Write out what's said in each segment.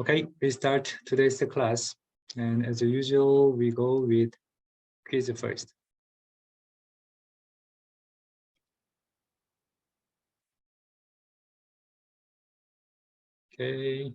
Okay, we start today's class, and as usual, we go with quiz first. Okay.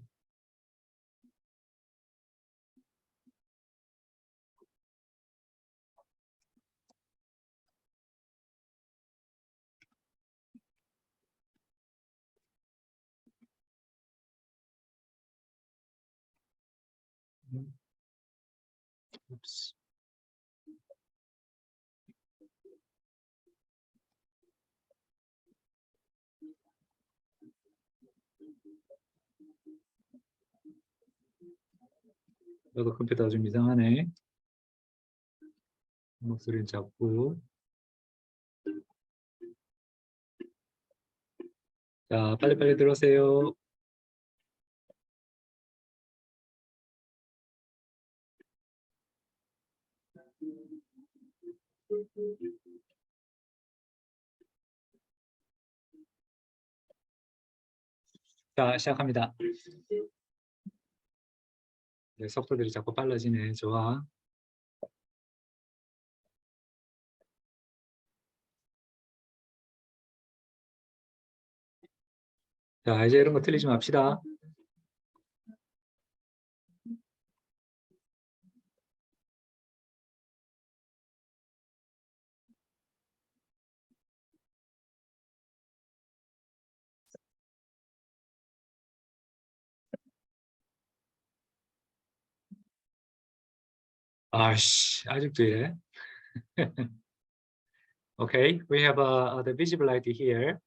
Oops. 너도 컴퓨터가 좀 이상하네. 목소리는 작고. 자, 빨리빨리 들어오세요. 자, 시작합니다. 네, 속도들이 자꾸 빨라지네. 좋아. 자, 이제 이런 거 틀리지 맙시다. 아씨, 아직도 이래. Okay, we have the visible light here.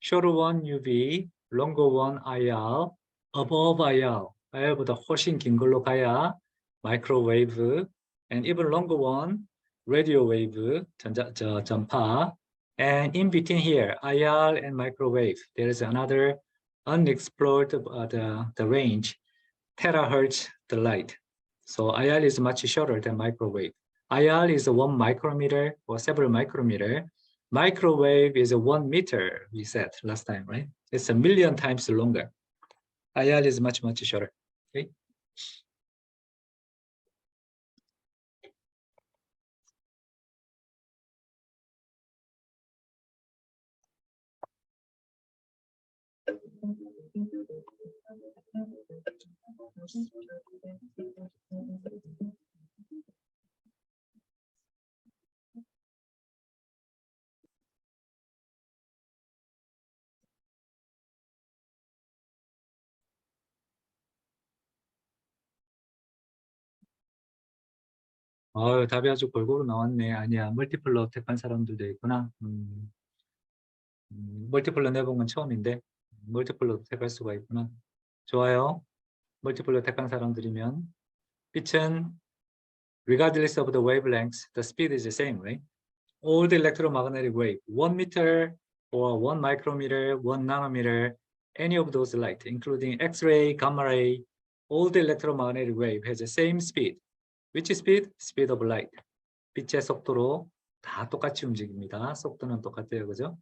Shorter one UV, longer one IR, above IR. IR보다 훨씬 긴 걸로 가야 microwave, and even longer one, radio wave, 전파. And in between here, IR and microwave, there is another unexplored the range, terahertz the light. So IR is much shorter than microwave. IR is 1 micrometer or several micrometer. Microwave is 1 meter, we said last time, right? It's 1,000,000 times longer. IR is much, much shorter. Okay. 답이 아주 골고루 나왔네. 아니야, 멀티플로 택한 사람들도 있구나. 멀티플로 내본 건 처음인데 멀티플로 택할 수가 있구나. 좋아요. 멀티플로 택한 사람들이면 빛은 regardless of the wavelengths, the speed is the same, right? All the electromagnetic wave, 1 meter or 1 micrometer, 1 nanometer, any of those light, including X-ray, gamma ray, all the electromagnetic wave has the same speed. Which speed? Speed of light. 빛의 속도로 다 똑같이 움직입니다. 속도는 똑같아요, 그죠?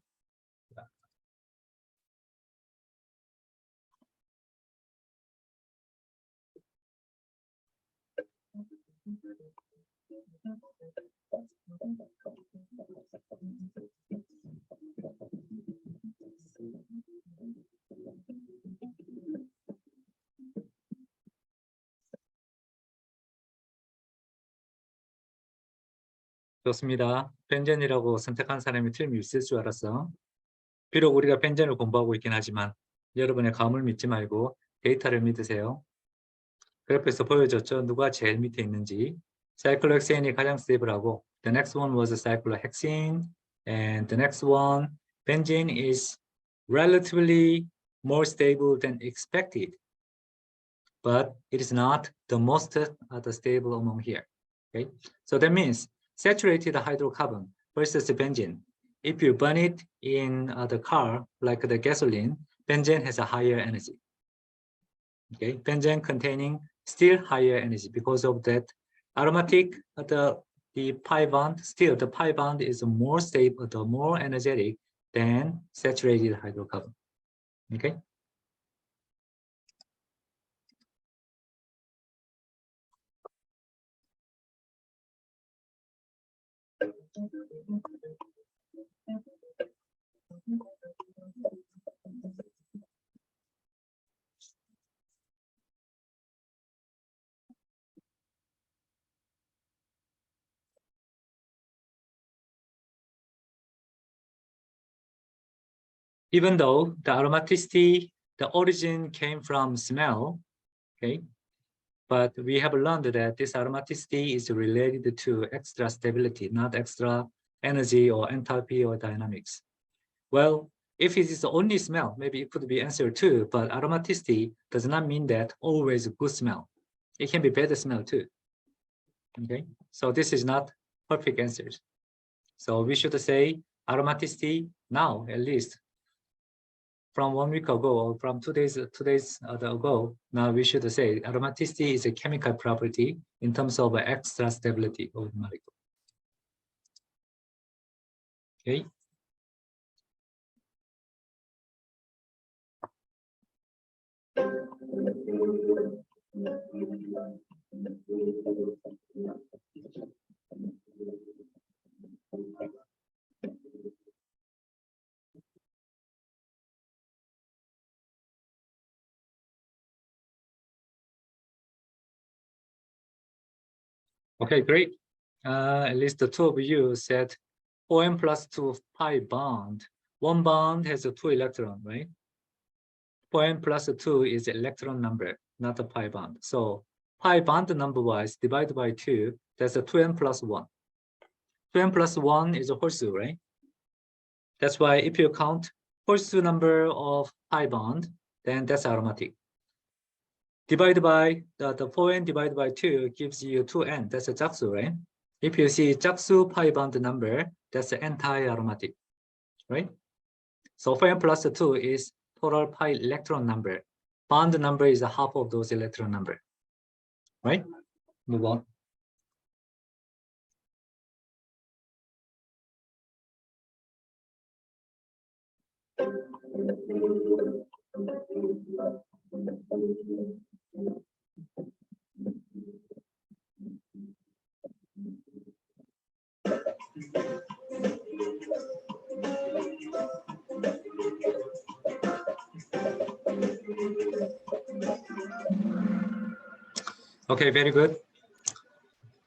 좋습니다. 벤젠이라고 선택한 사람이 틀림이 있을 줄 알았어. 비록 우리가 벤젠을 공부하고 있긴 하지만 여러분의 감을 믿지 말고 데이터를 믿으세요. 그래프에서 보여줬죠. 누가 제일 밑에 있는지. 사이클로헥세인이 가장 스테이블하고 the next one was cyclohexene and the next one benzene is relatively more stable than expected, but it is not the most stable among here. Okay, so that means saturated hydrocarbon versus benzene. If you burn it in the car like the gasoline, benzene has a higher energy. Okay, benzene containing still higher energy because of that aromatic the pi bond, still the pi bond is more stable, the more energetic than saturated hydrocarbon. Okay. Even though the aromaticity, the origin came from smell, okay? But we have learned that this aromaticity is related to extra stability, not extra energy or enthalpy or dynamics. Well, if it is only smell, maybe it could be answer too, but aromaticity does not mean that always good smell. It can be bad smell too. Okay, so this is not perfect answers. So we should say aromaticity now, at least from 1 week ago or from 2 days ago. Now we should say aromaticity is a chemical property in terms of extra stability of the molecule. Okay. Okay, great. At least the two of you said OM plus 2 pi bond. One bond has a 2 electron, right? OM plus 2 is electron number, not a pi bond. So pi bond number wise divided by 2, that's a 2n plus 1. 2n plus 1 is a whole suit, right? That's why if you count whole suit number of pi bond, then that's aromatic. Divided by the 4n divided by 2 gives you 2n. That's a jaksu, right? If you see jaksu pi bond number, that's anti-aromatic, right? So 4n plus 2 is total pi electron number. Bond number is half of those electron number, right? Move on. Okay, very good.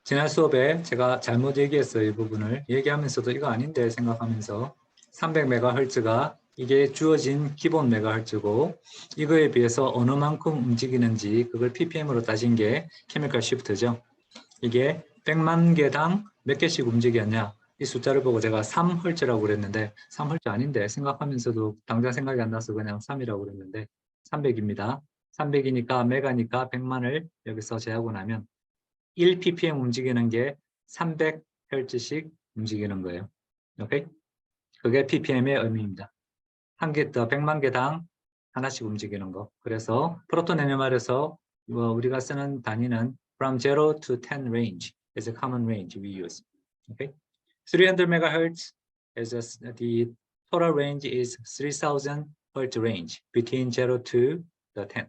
지난 수업에 제가 잘못 얘기했어요. 이 부분을. 얘기하면서도 이거 아닌데 생각하면서 300MHz가 이게 주어진 기본 메가헤르츠고 이거에 비해서 어느 만큼 움직이는지 그걸 ppm으로 따진 게 케미컬 시프트죠. 이게 100만 개당 몇 개씩 움직였냐. 이 숫자를 보고 제가 3Hz라고 그랬는데 3Hz 아닌데 생각하면서도 당장 생각이 안 나서 그냥 3이라고 그랬는데 300입니다. 300이니까 메가니까 100만을 여기서 제하고 나면 1ppm 움직이는 게 300Hz씩 움직이는 거예요. 오케이? 그게 ppm의 의미입니다. 한 개 더 100만 개당 하나씩 움직이는 거. 그래서 프로톤 NMR에서 우리가 쓰는 단위는 from 0 to 10 range is a common range we use. Okay? 300 megahertz is the total range is 3000 hertz range between 0 to the 10.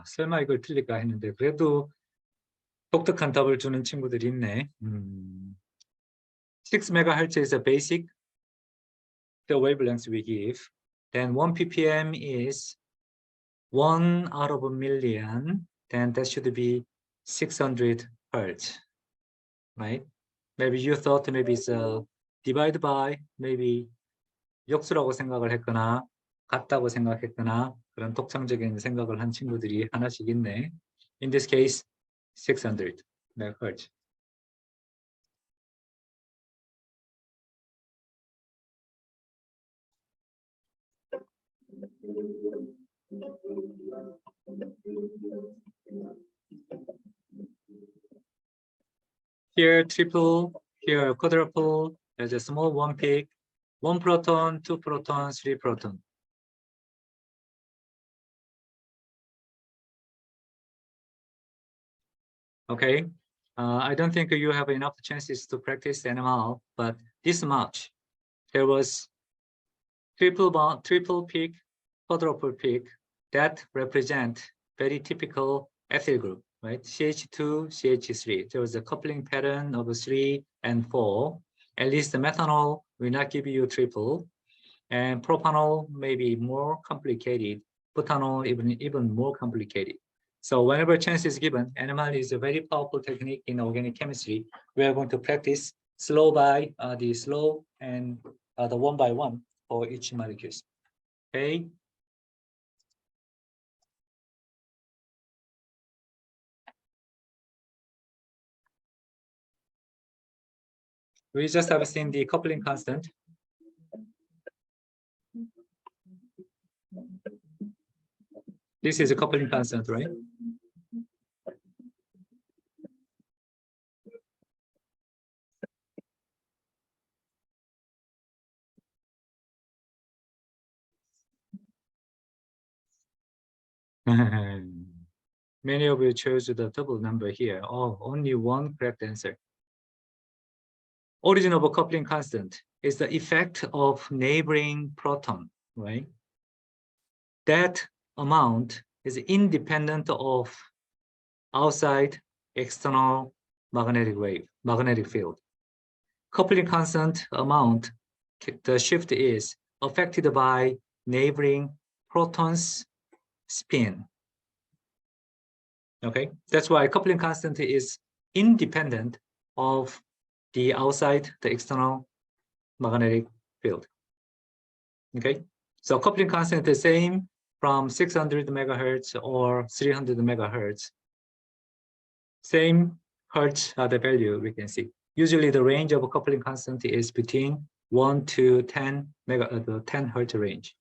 설마 이걸 틀릴까 했는데 그래도 독특한 답을 주는 친구들이 있네. 6 megahertz is a basic the wavelength we give. Then 1 ppm is 1 out of a million. Then that should be 600 hertz, right? Maybe you thought maybe it's divided by maybe 역수라고 생각을 했거나 같다고 생각했거나 그런 독창적인 생각을 한 친구들이 하나씩 있네. In this case, 600 megahertz. Here triple, here quadruple, there's a small one peak, 1 proton, 2 proton, 3 proton. Okay, I don't think you have enough chances to practice NMR, but this much, there was triple peak, quadruple peak, that represent very typical ethyl group, right? CH2, CH3. There was a coupling pattern of 3 and 4. At least the methanol will not give you triple. And propanol may be more complicated. Butanol even more complicated. So whenever chance is given, NMR is a very powerful technique in organic chemistry. We are going to practice slow by the slow and the one by one for each molecules. Okay. We just have seen the coupling constant. This is a coupling constant, right? Many of you chose the double number here. Oh, only one correct answer. Origin of a coupling constant is the effect of neighboring proton, right? That amount is independent of outside external magnetic field. Coupling constant amount, the shift is affected by neighboring protons spin. Okay, that's why coupling constant is independent of the outside, the external magnetic field. Okay, so coupling constant is the same from 600 megahertz or 300 megahertz. Same hertz are the value we can see. Usually the range of a coupling constant is between 1 to 10 hertz range.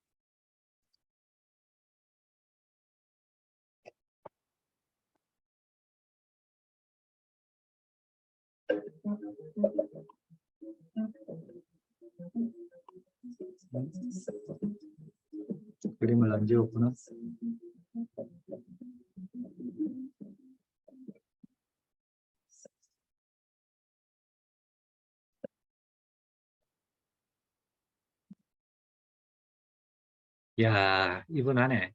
그림을 안 지웠구나. 야, 이분 안에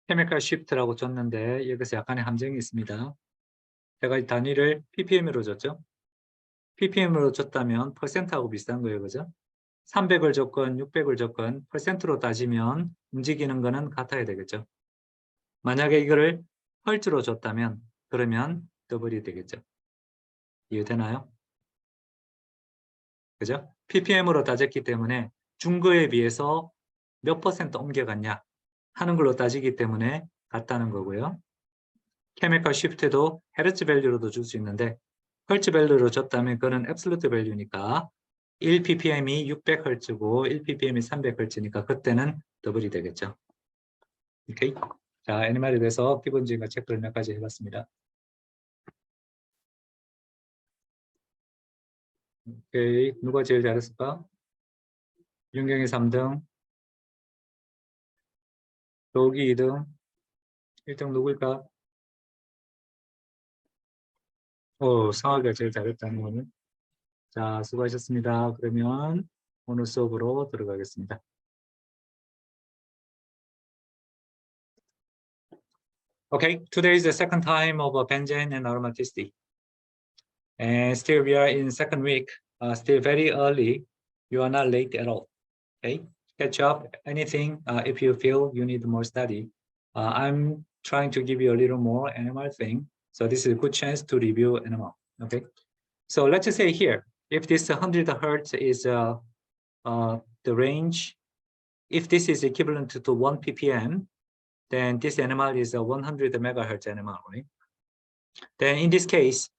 케미컬 쉬프트라고 줬는데 여기서 약간의 함정이 있습니다. 제가 이 단위를 ppm으로 줬죠. ppm으로 줬다면 퍼센트하고 비슷한 거예요, 그죠? 300을 줬건 600을 줬건 퍼센트로 따지면 움직이는 거는 같아야 되겠죠. 만약에 이거를 헐츠로 줬다면 그러면 더블이 되겠죠. 이해되나요? 그죠? ppm으로 따졌기 때문에 준 거에 비해서 몇 퍼센트 옮겨갔냐 하는 걸로 따지기 때문에 같다는 거고요. 케미컬 쉬프트도 헤르츠 밸류로도 줄 수 있는데 헐츠 밸류로 줬다면 그거는 앱솔루트 밸류니까 1ppm이 600Hz고 1ppm이 300Hz니까 그때는 더블이 되겠죠. 오케이. 자, NMR에 대해서 기본적인 체크를 몇 가지 해봤습니다. 오케이. 누가 제일 잘했을까? 윤경이 3등. 도기 2등. 1등 누구일까? 상하가 제일 잘했다는 거는. 자, 수고하셨습니다. 그러면 오늘 수업으로 들어가겠습니다. Okay, today is the second time of benzene and aromaticity. And still we are in second week, still very early. You are not late at all. Okay, catch up anything if you feel you need more study. I'm trying to give you a little more NMR thing. So this is a good chance to review NMR. Okay, so let's just say here, if this 100 Hertz is the range, if this is equivalent to 1 ppm, then this NMR is a 100 megahertz NMR, right? Then in this case,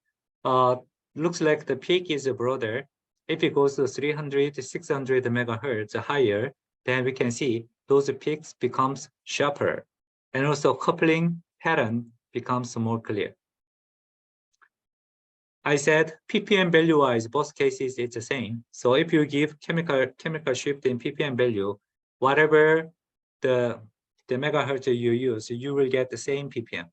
looks like the peak is broader. If it goes to 300 to 600 megahertz higher, then we can see those peaks becomes sharper, and also coupling pattern becomes more clear. I said ppm value wise, both cases it's the same. So if you give chemical shift in ppm value, whatever the megahertz you use, you will get the same ppm.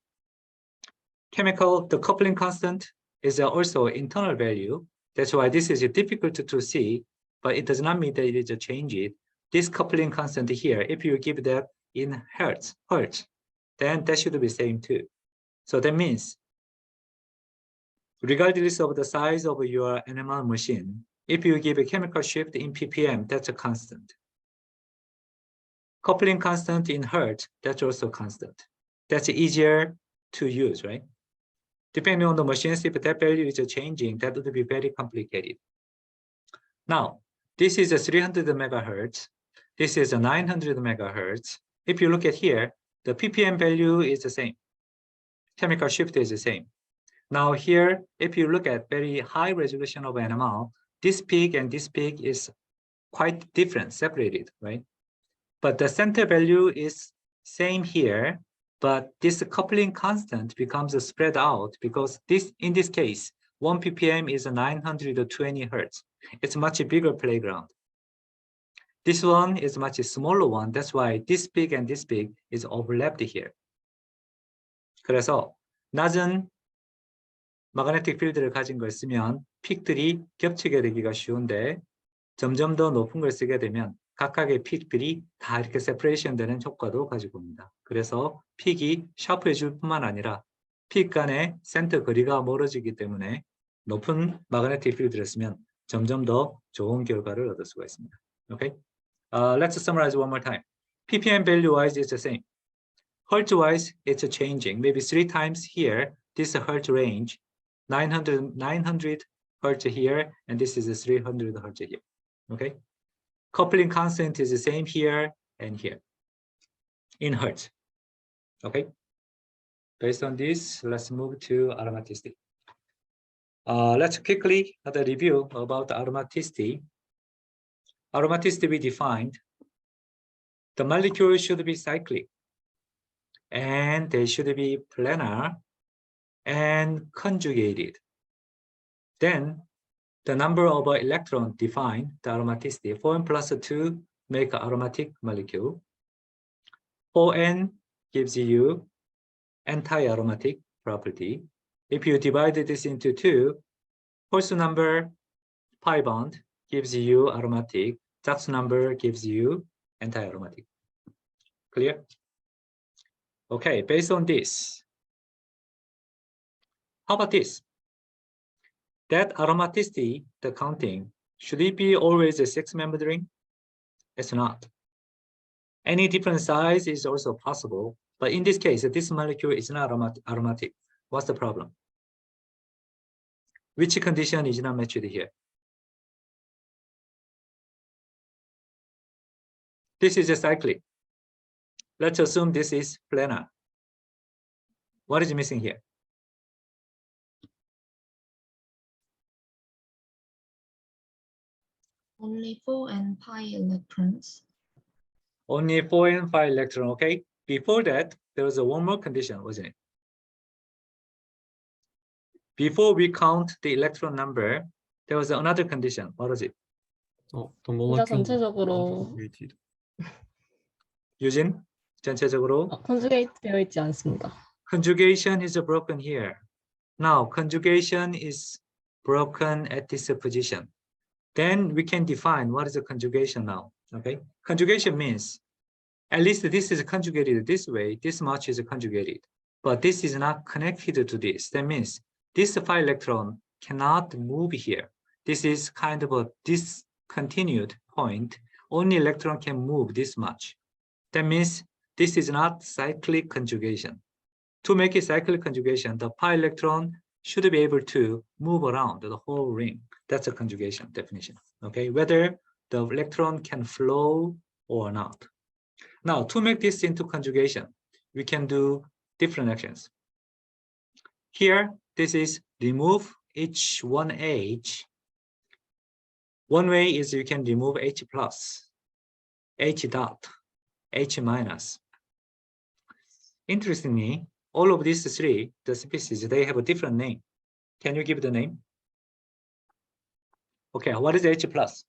The coupling constant is also internal value. That's why this is difficult to see, but it does not mean that it is a change. This coupling constant here, if you give that in hertz, then that should be same too. So that means regardless of the size of your NMR machine, if you give a chemical shift in ppm, that's a constant. Coupling constant in Hertz, that's also constant. That's easier to use, right? Depending on the machines, if that value is changing, that would be very complicated. Now, this is a 300 megahertz. This is a 900 megahertz. If you look at here, the ppm value is the same. Chemical shift is the same. Now here, if you look at very high resolution of NMR, this peak and this peak is quite different, separated, right? But the center value is same here, but this coupling constant becomes spread out because this, in this case, 1 ppm is 920 hertz. It's a much bigger playground. This one is much smaller one. That's why this peak and this peak is overlapped here. 그래서 낮은 마그네틱 필드를 가진 걸 쓰면 픽들이 겹치게 되기가 쉬운데 점점 더 높은 걸 쓰게 되면 각각의 픽들이 다 이렇게 세퍼레이션 되는 효과도 가지고 옵니다. 그래서 픽이 샤프해질 뿐만 아니라 픽 간의 센터 거리가 멀어지기 때문에 높은 마그네틱 필드를 쓰면 점점 더 좋은 결과를 얻을 수가 있습니다. Okay? Let's summarize one more time. ppm value wise is the same. Hertz wise it's changing. Maybe 3 times here. This Hertz range 900 hertz here, and this is 300 hertz here. Okay, coupling constant is the same here and here in hertz. Okay, based on this, let's move to aromaticity. Let's quickly have a review about aromaticity. Aromaticity we defined. The molecule should be cyclic, and they should be planar and conjugated. Then the number of electrons define the aromaticity. 4n plus 2 make an aromatic molecule. 4n gives you anti-aromatic property. If you divide this into 2, Holz number pi bond gives you aromatic. Sachs number gives you anti-aromatic. Clear? Okay, based on this, how about this? That aromaticity, the counting, should it be always a 6-membered ring? It's not. Any different size is also possible, but in this case, this molecule is not aromatic. What's the problem? Which condition is not matched here? This is a cyclic. Let's assume this is planar. What is missing here? Only 4 and pi electrons. Only 4 and 5 electrons, okay? Before that, there was one more condition, wasn't it? Before we count the electron number, there was another condition. What was it? The 분자 molecule 전체적으로 conjugated. 유진, 전체적으로 컨주게이트 되어 있지 않습니다. conjugation is broken here. Now, conjugation is broken at this position. Then we can define what is a conjugation now, okay? Conjugation means at least this is conjugated this way, this much is conjugated, but this is not connected to this. That means this 5 electron cannot move here. This is kind of a discontinued point. Only electron can move this much. That means this is not cyclic conjugation. To make a cyclic conjugation, the pi electron should be able to move around the whole ring. That's a conjugation definition, okay? Whether the electron can flow or not. Now, to make this into conjugation, we can do different actions. Here, this is remove each one H. One way is you can remove H plus, H dot, H minus. Interestingly, all of these 3, the species, they have a different name. Can you give the name? Okay, what is H plus?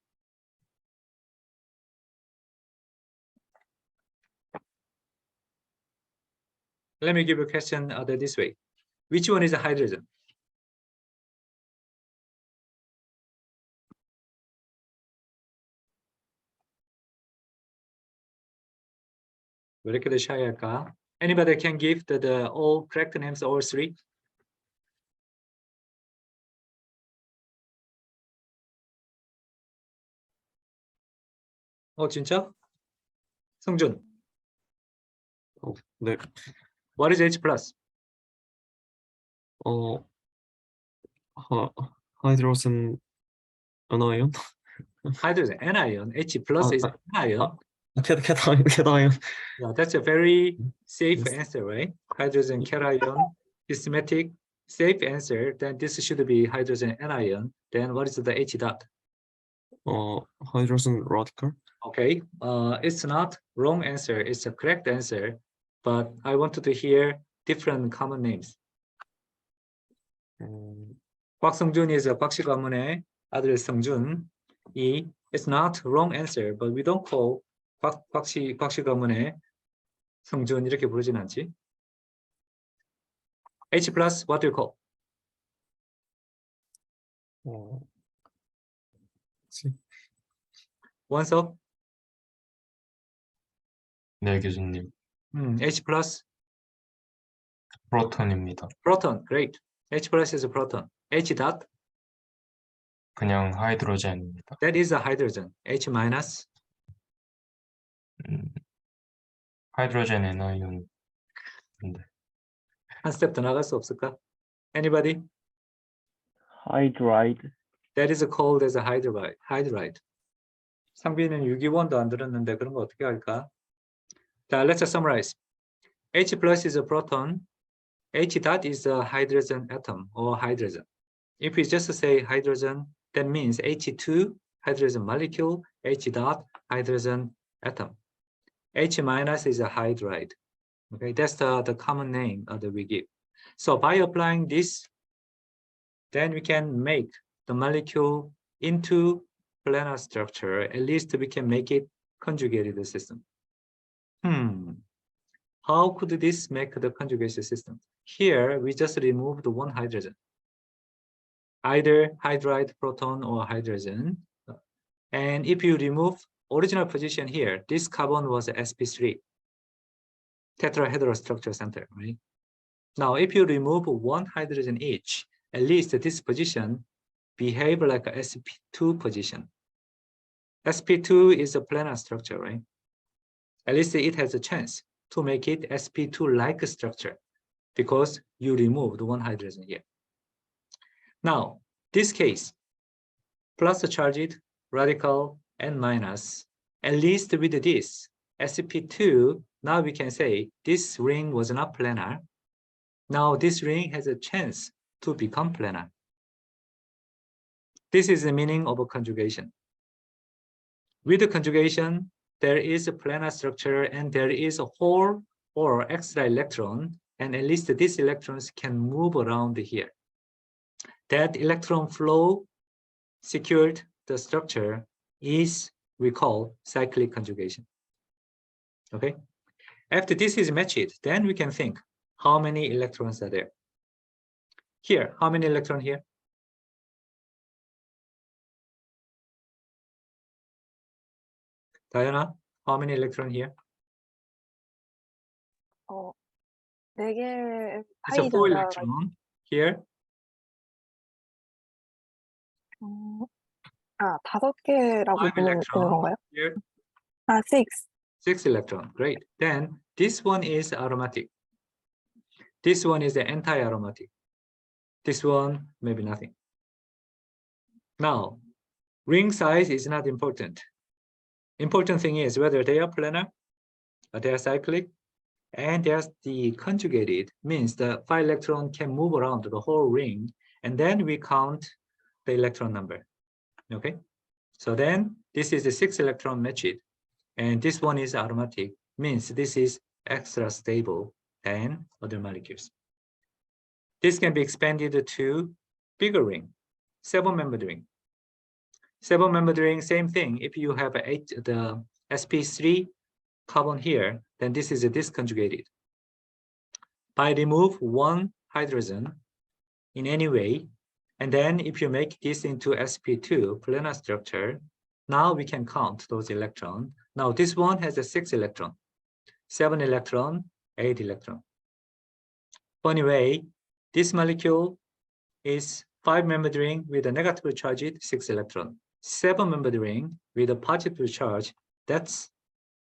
Let me give you a question this way. Which one is a hydrogen? 왜 이렇게 샤이할까? Anybody can give the all correct names, all three? 진짜? 성준, 네. what is H plus? 하이드로젠 아나이온? Hydrogen, anion. H plus is anion. cation. Yeah, that's a very safe Yes. answer, right? Hydrogen cation, systematic, safe answer. Then this should be hydrogen anion. Then what is the H dot? 하이드로젠 radical. Okay, it's not wrong answer. It's a correct answer, but I wanted to hear different common names. 곽성준 is 곽씨 가문의 아들 성준. It's not wrong answer, but we don't call 곽씨 가문의 성준 이렇게 부르진 않지. H plus, what do you call? 원석? 네, 교수님. H plus, 프로톤입니다. proton, great. H plus is a proton. H dot, 그냥 하이드로젠입니다. that is a hydrogen. H minus, 하이드로젠 애나이온. 네. 한 스텝 더 나갈 수 없을까? Anybody? hydride. That is called as a hydride. 상빈은 유기원도 안 들었는데 그런 거 어떻게 할까? 자, let's summarize. H plus is a proton. H dot is a hydrogen atom or hydrogen. If we just say hydrogen, that means H2 hydrogen molecule, H dot hydrogen atom. H minus is a hydride. Okay, that's the common name that we give. So by applying this, then we can make the molecule into planar structure. At least we can make it conjugated system. How could this make the conjugation system? Here, we just removed one hydrogen, either hydride, proton, or hydrogen. And if you remove original position here, this carbon was sp3, tetrahedral structure center, right? Now, if you remove one hydrogen each, at least this position behave like a sp2 position. sp2 is a planar structure, right? At least it has a chance to make it sp2-like structure because you removed one hydrogen here. Now, this case, plus charged, radical, and minus, at least with this sp2, now we can say this ring was not planar. Now this ring has a chance to become planar. This is the meaning of a conjugation. With the conjugation, there is a planar structure and there is a hole or extra electron, and at least these electrons can move around here. That electron flow secured the structure is we call cyclic conjugation. Okay. After this is matched, then we can think how many electrons are there. Here, how many electrons here? Diana, how many electrons here? 네 개 It's a 4 파이전자 electron here. 5개라고 5 보면 되는 electron 건가요? here. 6. 6 electron. Great. Then this one is aromatic. This one is the anti-aromatic. This one maybe nothing. Now, ring size is not important. Important thing is whether they are planar, or they are cyclic, and there's the conjugated, means the 5 electron can move around the whole ring, and then we count the electron number. Okay, so then this is the 6 electron matched, and this one is aromatic, means this is extra stable than other molecules. This can be expanded to bigger ring, 7-membered ring. 7-membered ring, same thing. If you have the sp3 carbon here, then this is a disconjugated. By remove one hydrogen in any way, and then if you make this into sp2 planar structure, now we can count those electrons. Now this one has a 6 electron, 7 electron, 8 electron. Funny way, this molecule is 5-membered ring with a negatively charged 6 electron. 7-membered ring with a positive charge, that's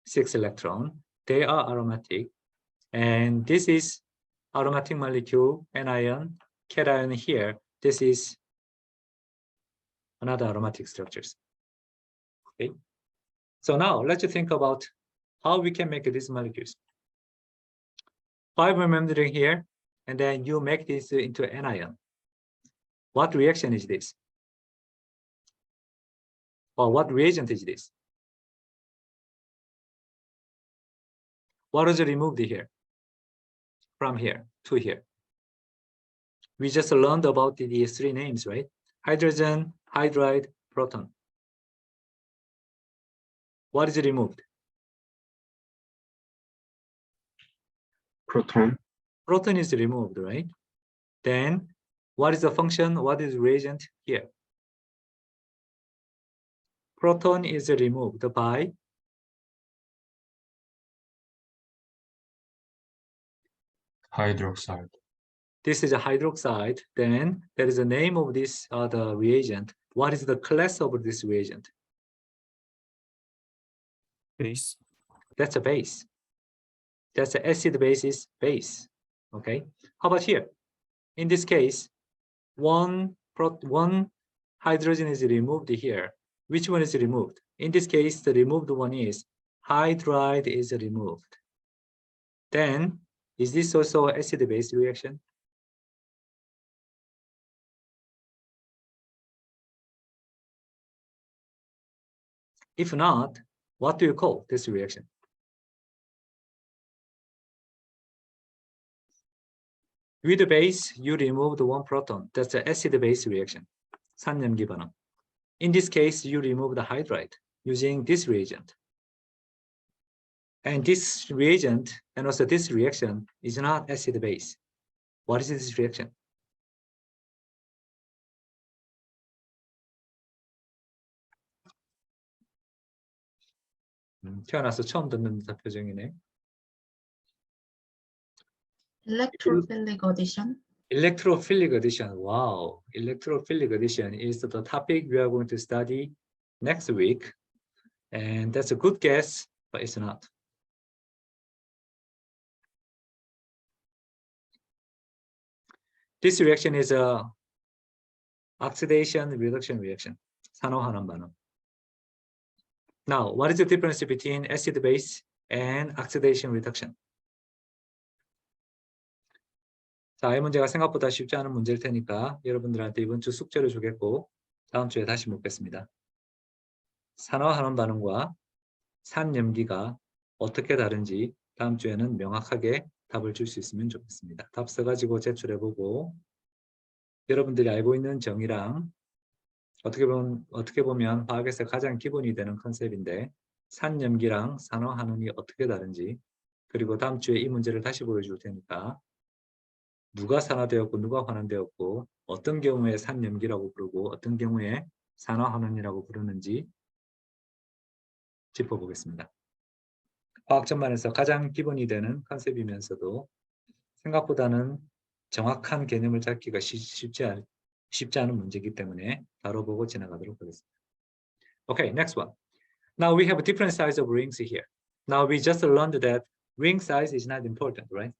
6 electron. They are aromatic. And this is aromatic molecule, anion, cation here. This is another aromatic structures. Okay. So now let's think about how we can make these molecules. 5-membered ring here, and then you make this into anion. What reaction is this? Or what reagent is this? What is removed here? From here to here. We just learned about the 3 names, right? Hydrogen, hydride, proton. What is removed? Proton. Proton is removed, right? Then what is the function? What is reagent here? Proton is removed by hydroxide. this is a hydroxide. Then there is a name of this the reagent. What is the class of this reagent? Base. That's a base. That's the acid basis base. Okay. How about here? In this case, one hydrogen is removed here. Which one is removed? In this case, the removed one is hydride is removed. Then, is this also acid-base reaction? If not, what do you call this reaction? With the base, you removed one proton. That's the acid-base reaction. 산염기 반응. In this case, you remove the hydride using this reagent. And this reagent and also this reaction is not acid-base. What is this reaction? 태어나서 처음 듣는 표정이네. Electrophilic addition. Electrophilic addition. Wow. Electrophilic addition is the topic we are going to study next week. And that's a good guess, but it's not. This reaction is a oxidation reduction reaction. 산화환원 반응. Now, what is the difference between acid base and oxidation reduction? 자, 이 문제가 생각보다 쉽지 않은 문제일 테니까 여러분들한테 이번 주 숙제를 주겠고 다음 주에 다시 묻겠습니다. 산화환원 반응과 산염기가 어떻게 다른지 다음 주에는 명확하게 답을 줄 수 있으면 좋겠습니다. 답 써가지고 제출해보고 여러분들이 알고 있는 정의랑 어떻게 보면 화학에서 가장 기본이 되는 컨셉인데 산염기랑 산화환원이 어떻게 다른지 그리고 다음 주에 이 문제를 다시 보여줄 테니까 누가 산화되었고 누가 환원되었고 어떤 경우에 산염기라고 부르고 어떤 경우에 산화환원이라고 부르는지 짚어보겠습니다. 화학 전반에서 가장 기본이 되는 컨셉이면서도 생각보다는 정확한 개념을 잡기가 쉽지 않은 문제이기 때문에 다뤄보고 지나가도록 하겠습니다. Okay, next one. Now we have a different size of rings here. Now we just learned that ring size is not important, right?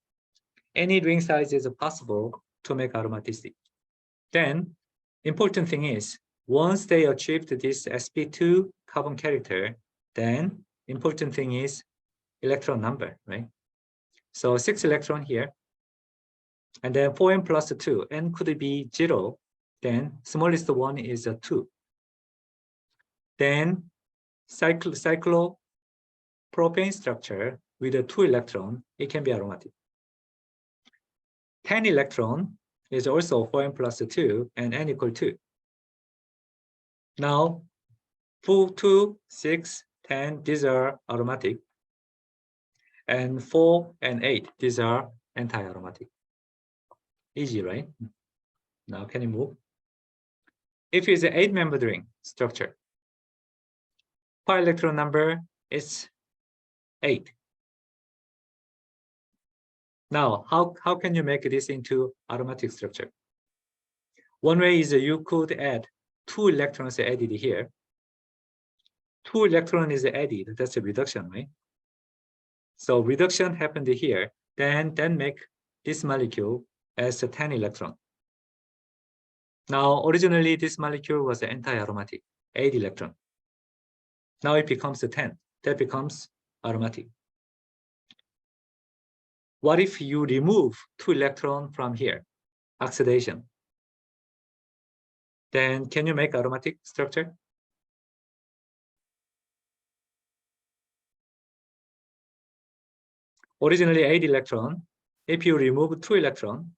Any ring size is possible to make aromaticity. Then, important thing is, once they achieved this sp2 carbon character, then important thing is electron number, right? So 6 electron here, and then 4n plus 2, n could be 0, then smallest one is a 2. Then cyclopropane structure with a 2 electron, it can be aromatic. 10 electron is also 4n plus 2 and n equal 2. Now 4, 2, 6, 10, these are aromatic. And 4 and 8, these are anti-aromatic. Easy, right? Now can you move? If it's an 8-membered ring structure, pi electron number is 8. Now, how can you make this into aromatic structure? One way is you could add 2 electrons added here. 2 electrons is added, that's a reduction, right? So reduction happened here, then make this molecule as a 10 electron. Now, originally this molecule was anti-aromatic, 8 electron. Now it becomes a 10, that becomes aromatic. What if you remove 2 electrons from here, oxidation? Then can you make aromatic structure? Originally 8 electron, if you remove 2 electron,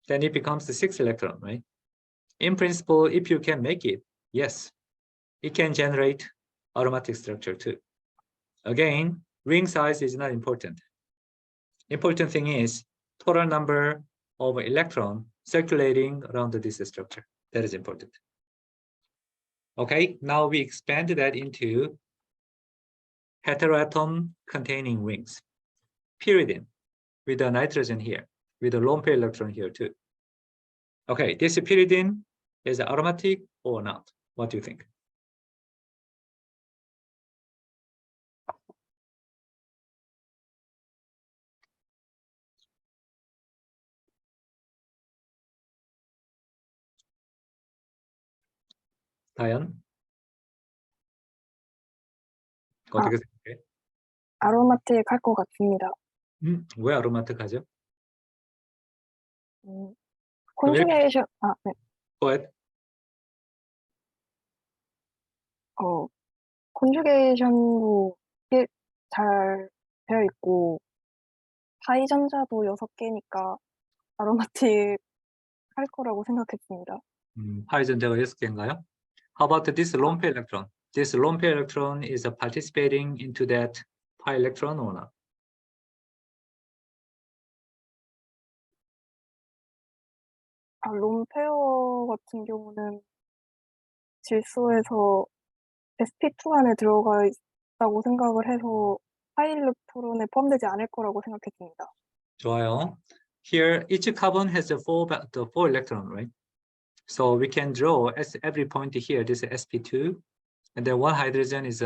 then it becomes 6 electron, right? In principle, if you can make it, yes, it can generate aromatic structure too. Again, ring size is not important. Important thing is total number of electron circulating around this structure. That is important. Okay, now we expand that into heteroatom containing rings. Pyridine with a nitrogen here, with a lone pair electron here too. Okay, this pyridine is aromatic or not? What do you think? 다현? 어떻게 생각해? 아로마틱 할 것 같습니다. 왜 아로마틱 하죠? 콘주게이션, 네. Go ahead. 콘주게이션도 꽤 잘 되어 있고, 파이전자도 6개니까 아로마틱 할 거라고 생각했습니다. 파이전자가 6개인가요? How about this lone pair electron? This lone pair electron is participating into that pi electron or not? 론페어 같은 경우는 질소에서 sp2 안에 들어가 있다고 생각을 해서 파일렉트론에 포함되지 않을 거라고 생각했습니다. 좋아요. Here, each carbon has the four electron, right? So we can draw as every point here, this is sp2, and then one hydrogen is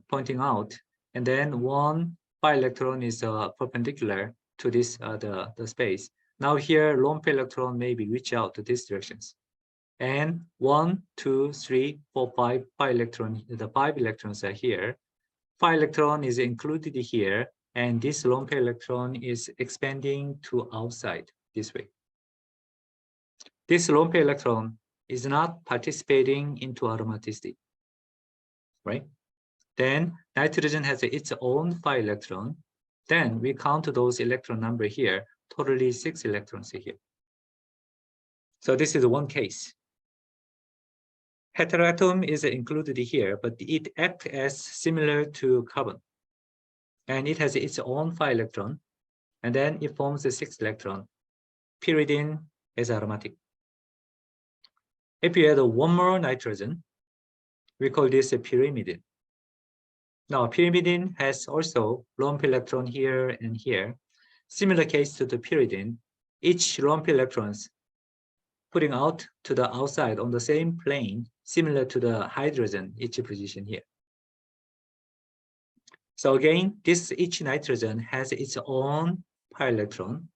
pointing out, and then one pi electron is perpendicular to this the space. Now here, lone pair electron maybe reach out to these directions. And 1, 2, 3, 4, 5 pi electron, the 5 electrons are here. Pi electron is included here, and this lone pair electron is expanding to outside this way. This lone pair electron is not participating into aromaticity, right? Then nitrogen has its own pi electron. Then we count those electron number here, totally 6 electrons here. So this is one case. Heteroatom is included here, but it acts as similar to carbon. And it has its own pi electron, and then it forms a 6 electron. Pyridine is aromatic. If you add one more nitrogen, we call this a pyrimidine. Now, pyrimidine has also lone pair electron here and here. Similar case to the pyridine, each lone pair electrons putting out to the outside on the same plane, similar to the hydrogen, each position here. So again, each nitrogen has its own pi electron,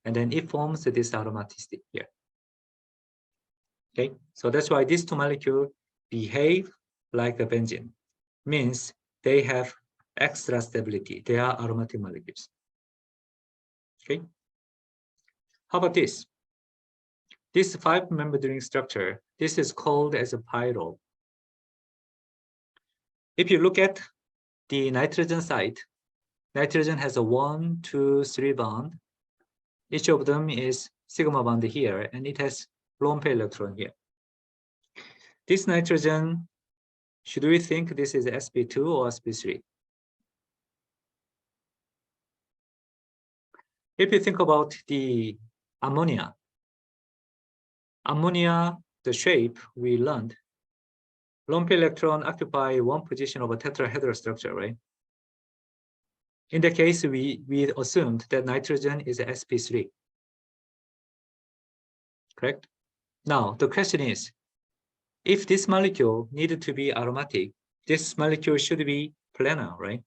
and then it forms this aromaticity here. Okay, so that's why these two molecules behave like a benzene, means they have extra stability. They are aromatic molecules. Okay, how about this? This 5-membered ring structure, this is called as a pyrrole. If you look at the nitrogen site, nitrogen has a 1, 2, 3 bond. Each of them is sigma bond here, and it has lone pair electron here. This nitrogen, should we think this is sp2 or sp3? If you think about the ammonia, the shape we learned, lone pair electron occupy one position of a tetrahedral structure, right? In the case, we assumed that nitrogen is sp3. Correct? Now, the question is, if this molecule needed to be aromatic, this molecule should be planar, right?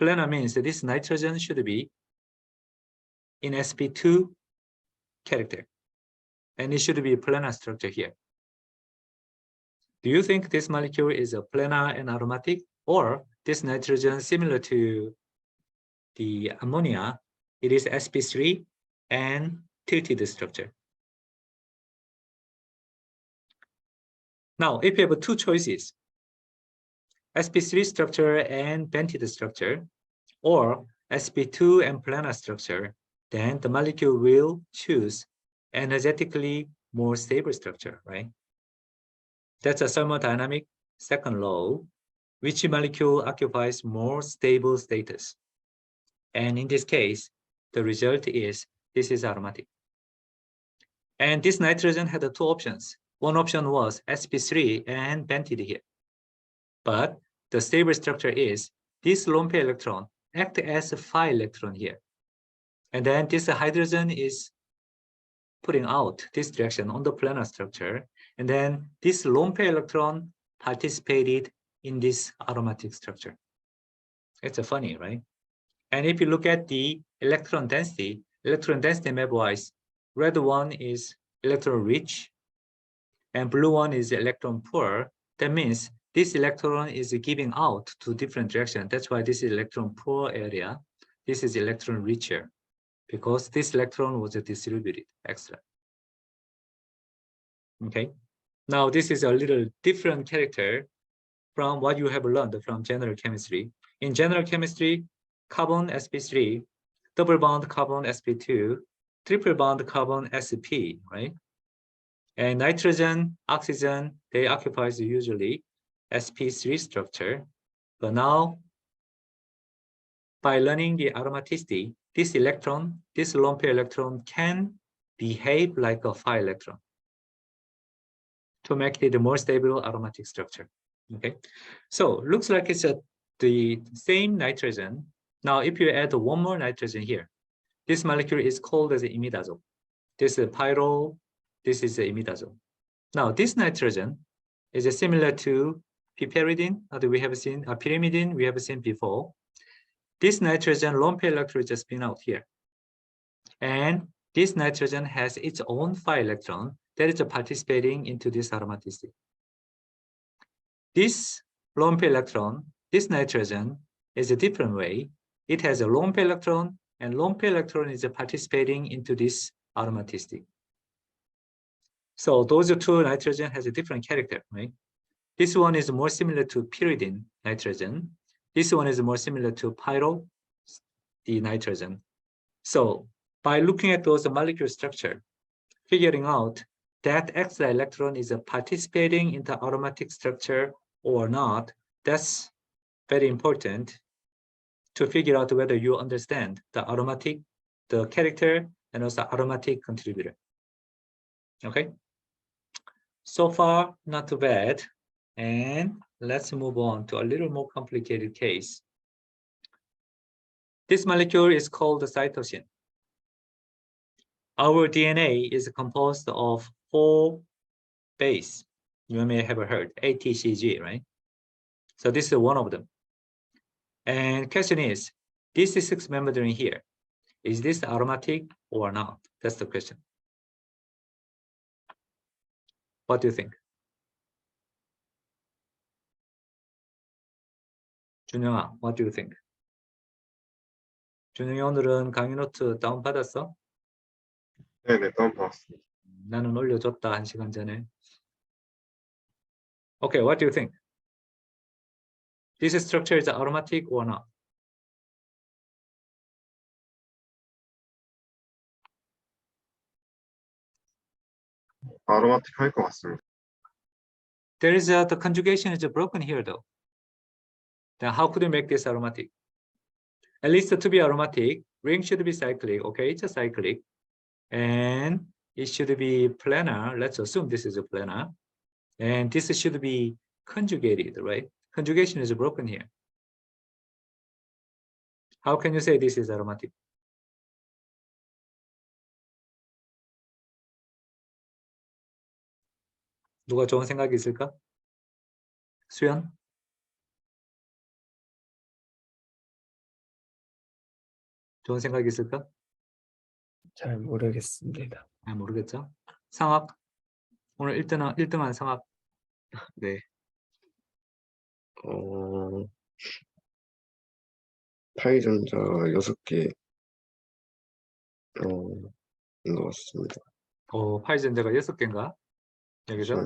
Planar means that this nitrogen should be in sp2 character, and it should be a planar structure here. Do you think this molecule is a planar and aromatic, or this nitrogen similar to the ammonia, it is sp3 and tilted structure? Now, if you have two choices, sp3 structure and bented structure, or sp2 and planar structure, then the molecule will choose energetically more stable structure, right? That's a thermodynamic second law. Which molecule occupies more stable status? And in this case, the result is this is aromatic. And this nitrogen had two options. One option was sp3 and bented here. But the stable structure is this lone pair electron act as a phi electron here. And then this hydrogen is putting out this direction on the planar structure. And then this lone pair electron participated in this aromatic structure. It's funny, right? And if you look at the electron density map-wise, red one is electron rich and blue one is electron poor. That means this electron is giving out to different direction. That's why this is electron poor area. This is electron richer because this electron was distributed extra. Okay. Now this is a little different character from what you have learned from general chemistry. In general chemistry, carbon sp3, double bond carbon sp2, triple bond carbon sp, right? And nitrogen, oxygen, they occupy usually sp3 structure. But now, by learning the aromaticity, this electron, this lone pair electron can behave like a phi electron to make it a more stable aromatic structure. Okay, so looks like it's the same nitrogen. Now, if you add one more nitrogen here, this molecule is called as imidazole. This is pyrrole, this is imidazole. Now, this nitrogen is similar to piperidine that we have seen, pyrimidine we have seen before. This nitrogen lone pair electron is spin out here. And this nitrogen has its own phi electron that is participating into this aromaticity. This lone pair electron, this nitrogen, is a different way. It has a lone pair electron, and lone pair electron is participating into this aromaticity. So those two nitrogen has a different character, right? This one is more similar to pyridine nitrogen. This one is more similar to pyrrole, the nitrogen. So by looking at those molecule structure, figuring out that extra electron is participating in the aromatic structure or not, that's very important to figure out whether you understand the aromatic, the character, and also aromatic contributor. Okay. So far, not too bad. And let's move on to a little more complicated case. This molecule is called cytosine. Our DNA is composed of 4 bases. You may have heard ATCG, right? So this is one of them. And question is, this 6 member in here, is this aromatic or not? That's the question. What do you think? 준영아, what do you think? 준영이 오늘은 강의 노트 다운받았어? 네네, 다운받았습니다. 나는 올려줬다 1시간 전에. Okay, what do you think? This structure is aromatic or not? 아로마틱 할 것 같습니다. There is the conjugation is broken here though. Then how could you make this aromatic? At least to be aromatic, ring should be cyclic. Okay, it's a cyclic. And it should be planar. Let's assume this is a planar. And this should be conjugated, right? Conjugation is broken here. How can you say this is aromatic? 누가 좋은 생각이 있을까? 수연? 좋은 생각이 있을까? 잘 모르겠습니다. 아, 모르겠죠? 상학? 오늘 1등한 상학. 네. 파이전자 6개 인 것 같습니다. 파이전자가 6개인가? 여기죠?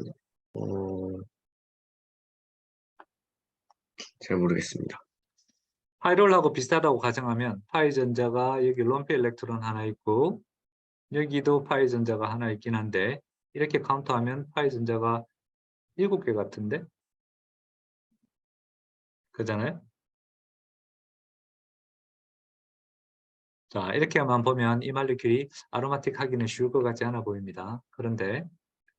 잘 모르겠습니다. 파이롤하고 비슷하다고 가정하면 파이전자가 여기 론페 일렉트론 하나 있고 여기도 파이전자가 하나 있긴 한데 이렇게 카운트하면 파이전자가 7개 같은데? 그잖아요? 자, 이렇게만 보면 이 말리큘이 아로마틱 하기는 쉬울 것 같지 않아 보입니다. 그런데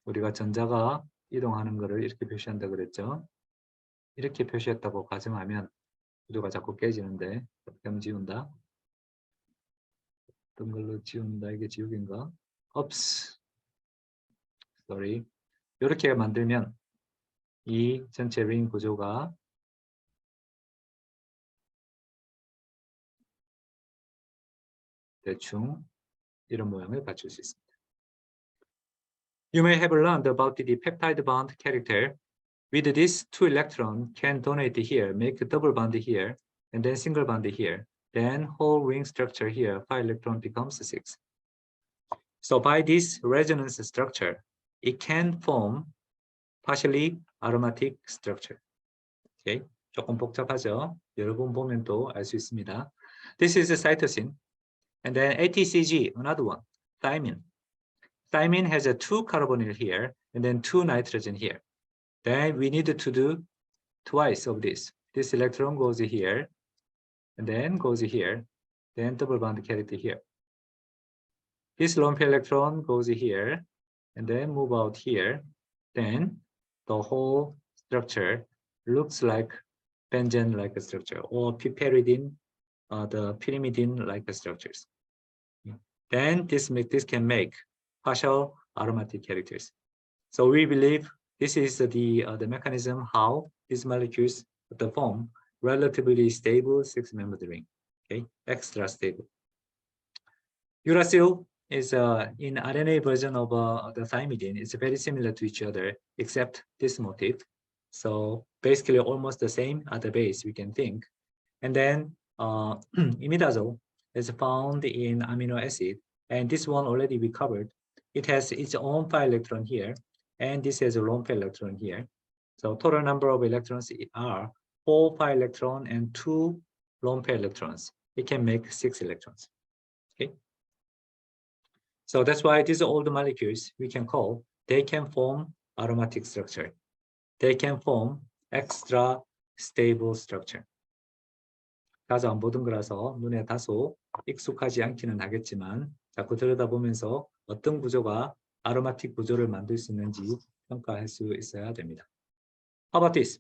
우리가 전자가 이동하는 것을 이렇게 표시한다 그랬죠? 이렇게 표시했다고 가정하면 구조가 자꾸 깨지는데 어떻게 하면 지운다? 어떤 걸로 지운다? 이게 지우개인가? 업스. sorry. 이렇게 만들면 이 전체 링 구조가 대충 이런 모양을 갖출 수 있습니다. You may have learned about the peptide bond character. With this, 2 electron can donate here, make a double bond here, and then single bond here. Then whole ring structure here, 5 electron becomes 6. So by this resonance structure, it can form partially aromatic structure. Okay, 조금 복잡하죠? 여러분 보면 또 알 수 있습니다. This is a cytosine, and then ATCG, another one, thymine. Thymine has a 2 carbonyl here, and then 2 nitrogen here. Then we need to do twice of this. This electron goes here, and then goes here, then double bond carried here. This lone pair electron goes here, and then move out here. Then the whole structure looks like benzene-like structure, or pyridine, the pyrimidine-like structures. Then this can make partial aromatic characters. So we believe this is the mechanism how these molecules form relatively stable 6-membered ring. Okay, extra stable. Uracil is in RNA version of the thymidine. It's very similar to each other except this motif. So basically almost the same at the base we can think. And then imidazole is found in amino acid, and this one already we covered. It has its own pi electron here, and this has a lone pair electron here. So total number of electrons are 4 pi electron and 2 lone pair electrons. It can make 6 electrons. Okay. So that's why these are all the molecules we can call, they can form aromatic structure. They can form extra stable structure. 자주 안 보던 거라서 눈에 다소 익숙하지 않기는 하겠지만 자꾸 들여다보면서 어떤 구조가 아로마틱 구조를 만들 수 있는지 평가할 수 있어야 됩니다. How about this?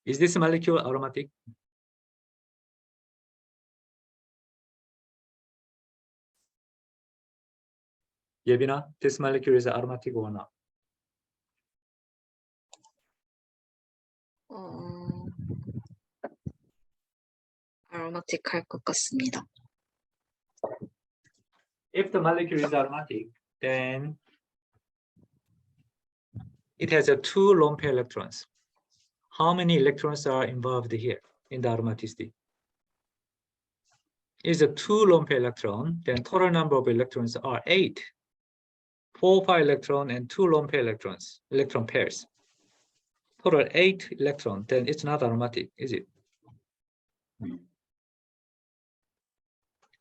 Is this molecule aromatic? 예빈아, this molecule is aromatic or not? 아로마틱 할 것 같습니다. If the molecule is aromatic, then it has 2 lone pair electrons. How many electrons are involved here in the aromaticity? Is a 2 lone pair electron, then total number of electrons are 8. 4 pi electron and 2 lone pair electrons, electron pairs. Total 8 electron, then it's not aromatic, is it?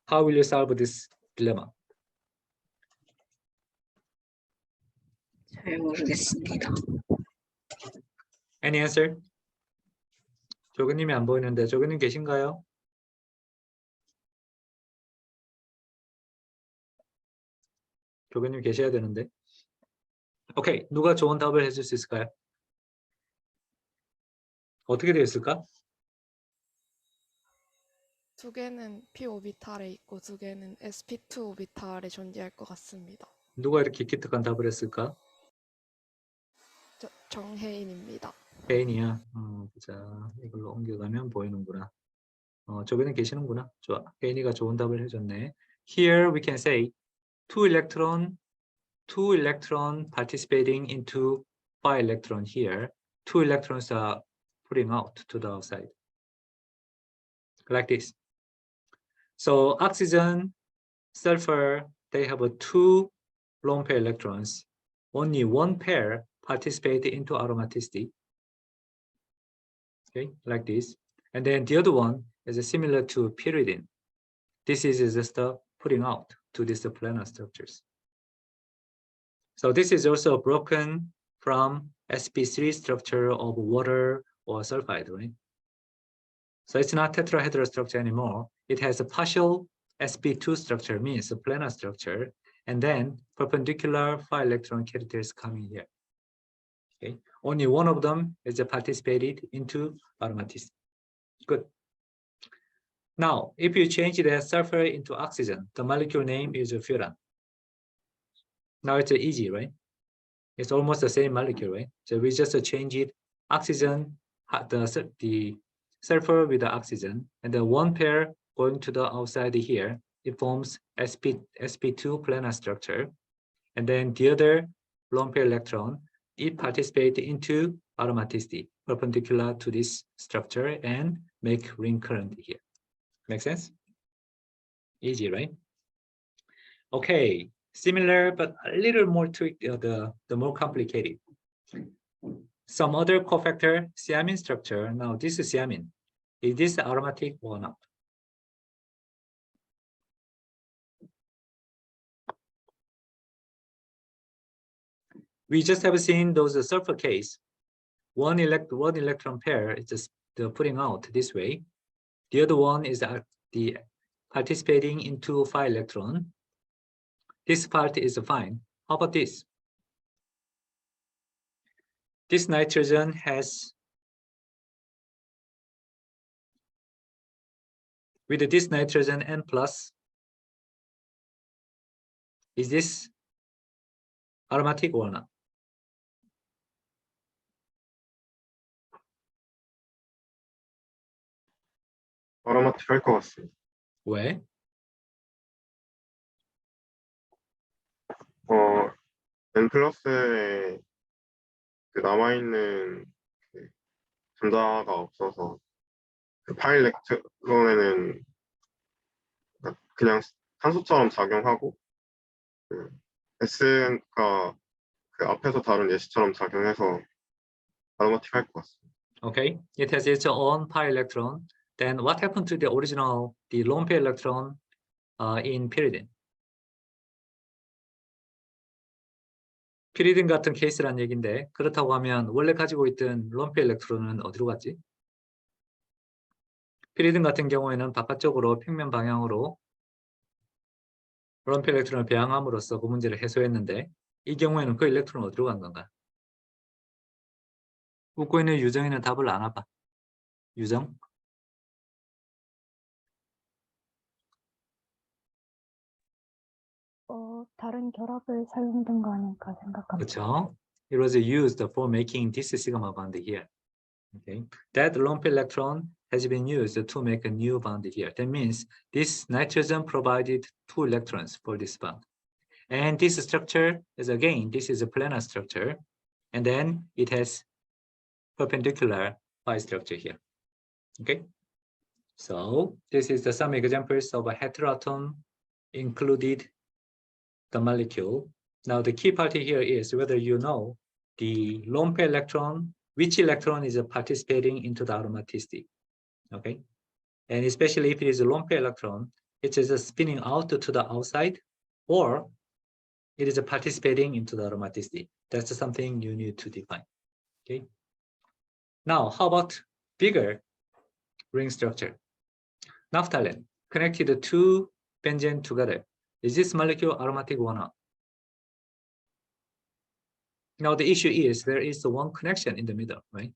How will you solve this dilemma? 잘 모르겠습니다. Any answer? 조근님이 안 보이는데 조근님 계신가요? 조근님 계셔야 되는데. 오케이, 누가 좋은 답을 해줄 수 있을까요? 어떻게 되어 있을까? 두 개는 p 오비탈에 있고 두 개는 sp2 오비탈에 존재할 것 같습니다. 누가 이렇게 기특한 답을 했을까? 정혜인입니다. 혜인이야. 자, 이걸로 옮겨가면 보이는구나. 저기는 계시는구나. 좋아. 혜인이가 좋은 답을 해줬네. Here we can say two electron participating into 5 electron here. 2 electrons are putting out to the outside. Like this. So oxygen, sulfur, they have 2 lone pair electrons. Only one pair participate into aromaticity. Okay, like this. And then the other one is similar to pyridine. This is just putting out to these planar structures. So this is also broken from sp3 structure of water or sulfide, right? So it's not tetrahedral structure anymore. It has a partial sp2 structure, means a planar structure, and then perpendicular 5 electron characters coming here. Okay, only one of them is participated into aromaticity. Good. Now, if you change the sulfur into oxygen, the molecule name is furan. Now it's easy, right? It's almost the same molecule, right? So we just change it, oxygen, the sulfur with the oxygen, and the one pair going to the outside here, it forms sp2 planar structure. And then the other lone pair electron, it participates into aromaticity, perpendicular to this structure, and make ring current here. Make sense? Easy, right? Okay, similar, but a little more tweaked, the more complicated. Some other cofactor, thiamine structure. Now this is thiamine. Is this aromatic or not? We just have seen those sulfur case. One electron pair is just putting out this way. The other one is the participating into 5 electron. This part is fine. How about this? This nitrogen has, with this nitrogen N plus, is this aromatic or not? 아로마틱 할 것 같습니다. 왜? N 플러스에 그 남아있는 그 전자가 없어서 그 파일렉트론에는 그냥 탄소처럼 작용하고 그 S가 그 앞에서 다룬 예시처럼 작용해서 아로마틱 할 것 같습니다. Okay, it has its own pi electron. Then what happened to the original, the lone pair electron in pyridine? pyridine 같은 케이스란 얘기인데, 그렇다고 하면 원래 가지고 있던 lone pair electron은 어디로 갔지? pyridine 같은 경우에는 바깥쪽으로 평면 방향으로 lone pair electron을 배양함으로써 그 문제를 해소했는데, 이 경우에는 그 일렉트론은 어디로 간 건가? 웃고 있는 유정이는 답을 안 와봐. 유정? 다른 결합을 사용된 거 아닐까 생각합니다. 그렇죠. It was used for making this sigma bond here. Okay, that lone pair electron has been used to make a new bond here. That means this nitrogen provided 2 electrons for this bond. And this structure is, again, this is a planar structure. And then it has perpendicular pi structure here. Okay, so this is the some examples of a heteroatom included the molecule. Now the key part here is whether you know the lone pair electron, which electron is participating into the aromaticity. Okay, and especially if it is a lone pair electron, it is spinning out to the outside, or it is participating into the aromaticity. That's something you need to define. Okay, now how about bigger ring structure? Naphthalene connected to benzene together. Is this molecule aromatic or not? Now the issue is there is one connection in the middle, right?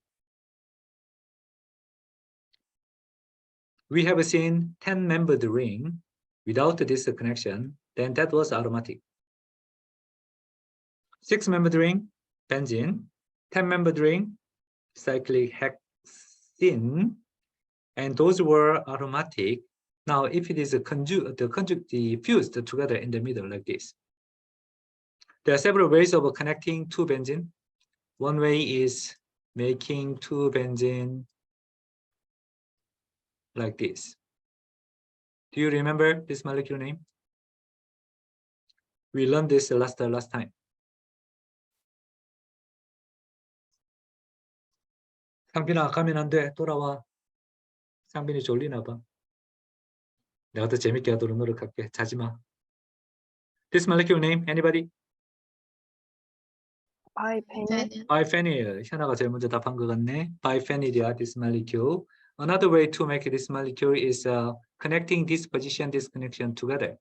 we have seen 10-membered ring without this connection, then that was aromatic. 6-membered ring, benzene. 10-membered ring, cyclic hexene, and those were aromatic. Now, if it is fused together in the middle like this, there are several ways of connecting two benzene. One way is making two benzene like this. Do you remember this molecule name? We learned this last time. 상빈아, 가면 안 돼. 돌아와. 상빈이 졸리나 봐. 내가 더 재밌게 하도록 노력할게. 자지 마. This molecule name, anybody? 바이페닐. Biphenyl. 현아가 제일 먼저 답한 것 같네. Biphenyl이야, this molecule. Another way to make this molecule is connecting this position, this connection together.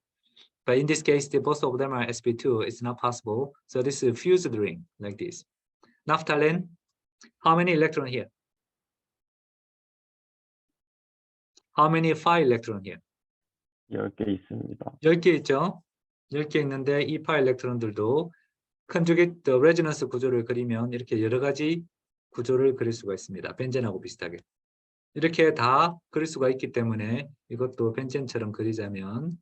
But in this case, both of them are sp2. It's not possible. So this is a fused ring like this. Naphthalene, how many electrons here? How many 5 electron here? 10개 있습니다. 10개 있죠? 10개 있는데 이 5 일렉트론들도 컨주게이트 레저넌스 구조를 그리면 이렇게 여러 가지 구조를 그릴 수가 있습니다. 벤젠하고 비슷하게. 이렇게 다 그릴 수가 있기 때문에 이것도 벤젠처럼 그리자면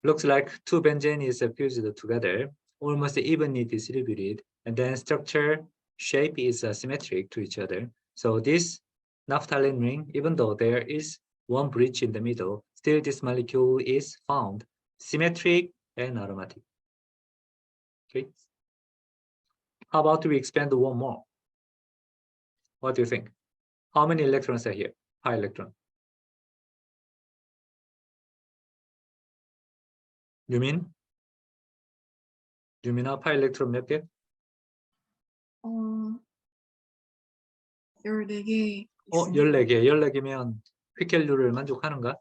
looks like two benzene is fused together, almost evenly distributed, and then structure shape is symmetric to each other. So this naphthalene ring, even though there is one breach in the middle, still this molecule is found symmetric and aromatic. Okay. How about we expand one more? What do you think? How many electrons are here? Pi electron. 유민아, pi electron 몇 개? 14개. 14개. 14개면 휘켈률을 만족하는가?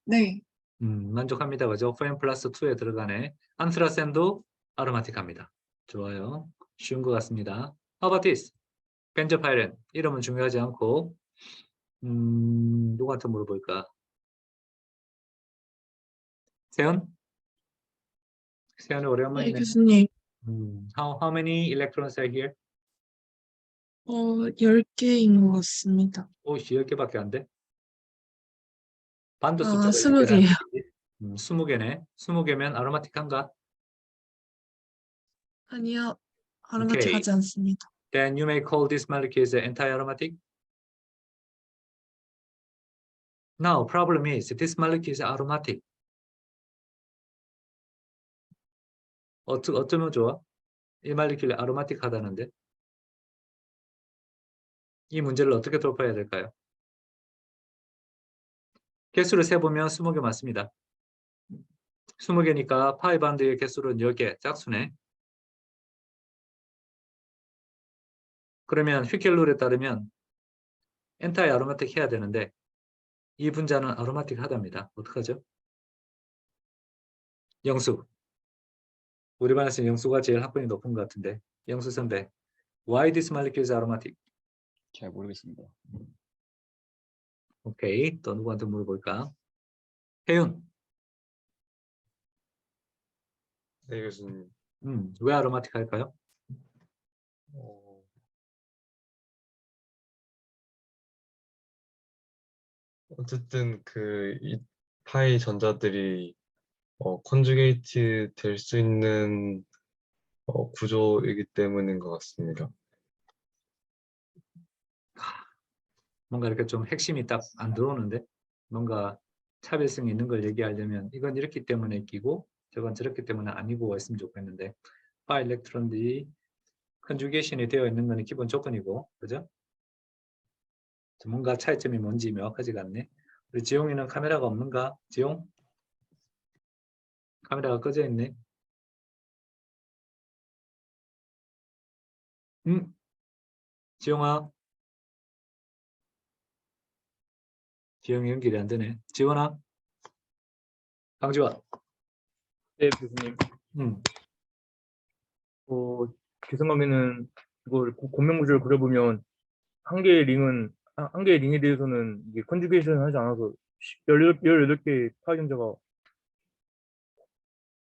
네. 만족합니다. 그죠? 4n 플러스 2에 들어가네. 안트라센도 아로마틱합니다. 좋아요. 쉬운 것 같습니다. How about this? 벤저파이렌. 이름은 중요하지 않고 누구한테 물어볼까? 세연? 세연이 오랜만이네. 네, 교수님. How many electrons are here? 10개인 것 같습니다. 오씨, 10개밖에 안 돼? 반도 아, 숫자가 20개예요. 20개네. 20개면 아로마틱한가? 아니요, 아로마틱하지 않습니다. Then you may call this molecule as anti-aromatic. Now, problem is this molecule is aromatic. 어쩌면 좋아? 이 molecule 아로마틱하다는데. 이 문제를 어떻게 돌파해야 될까요? 개수를 세보면 20개 맞습니다. 20개니까 파이 반드의 개수는 10개, 짝수네. 그러면 휘켈룰에 따르면 엔타이 아로마틱 해야 되는데 이 분자는 아로마틱 하답니다. 어떡하죠? 영수. 우리 반에서 영수가 제일 학번이 높은 것 같은데. 영수 선배. Why this molecule is aromatic? 잘 모르겠습니다. 오케이. 또 누구한테 물어볼까? 혜윤. 네, 교수님. 왜 아로마틱 할까요? 어쨌든 이 파이 전자들이 컨주게이트 될 수 있는 구조이기 때문인 것 같습니다. 뭔가 이렇게 좀 핵심이 딱 안 들어오는데 뭔가 차별성이 있는 걸 얘기하려면 이건 이렇기 때문에 끼고 저건 저렇기 때문에 아니고 했으면 좋겠는데 파이 일렉트론들이 컨주게이션이 되어 있는 것은 기본 조건이고 그죠? 뭔가 차이점이 뭔지 명확하지가 않네. 우리 지용이는 카메라가 없는가? 지용? 카메라가 꺼져 있네. 지용아. 지용이 연결이 안 되네. 지원아. 강지원. 네, 교수님. 제 생각에는 이걸 공명 구조를 그려보면 한 개의 링에 대해서는 이게 컨주게이션을 하지 않아서 18개의 파이 전자가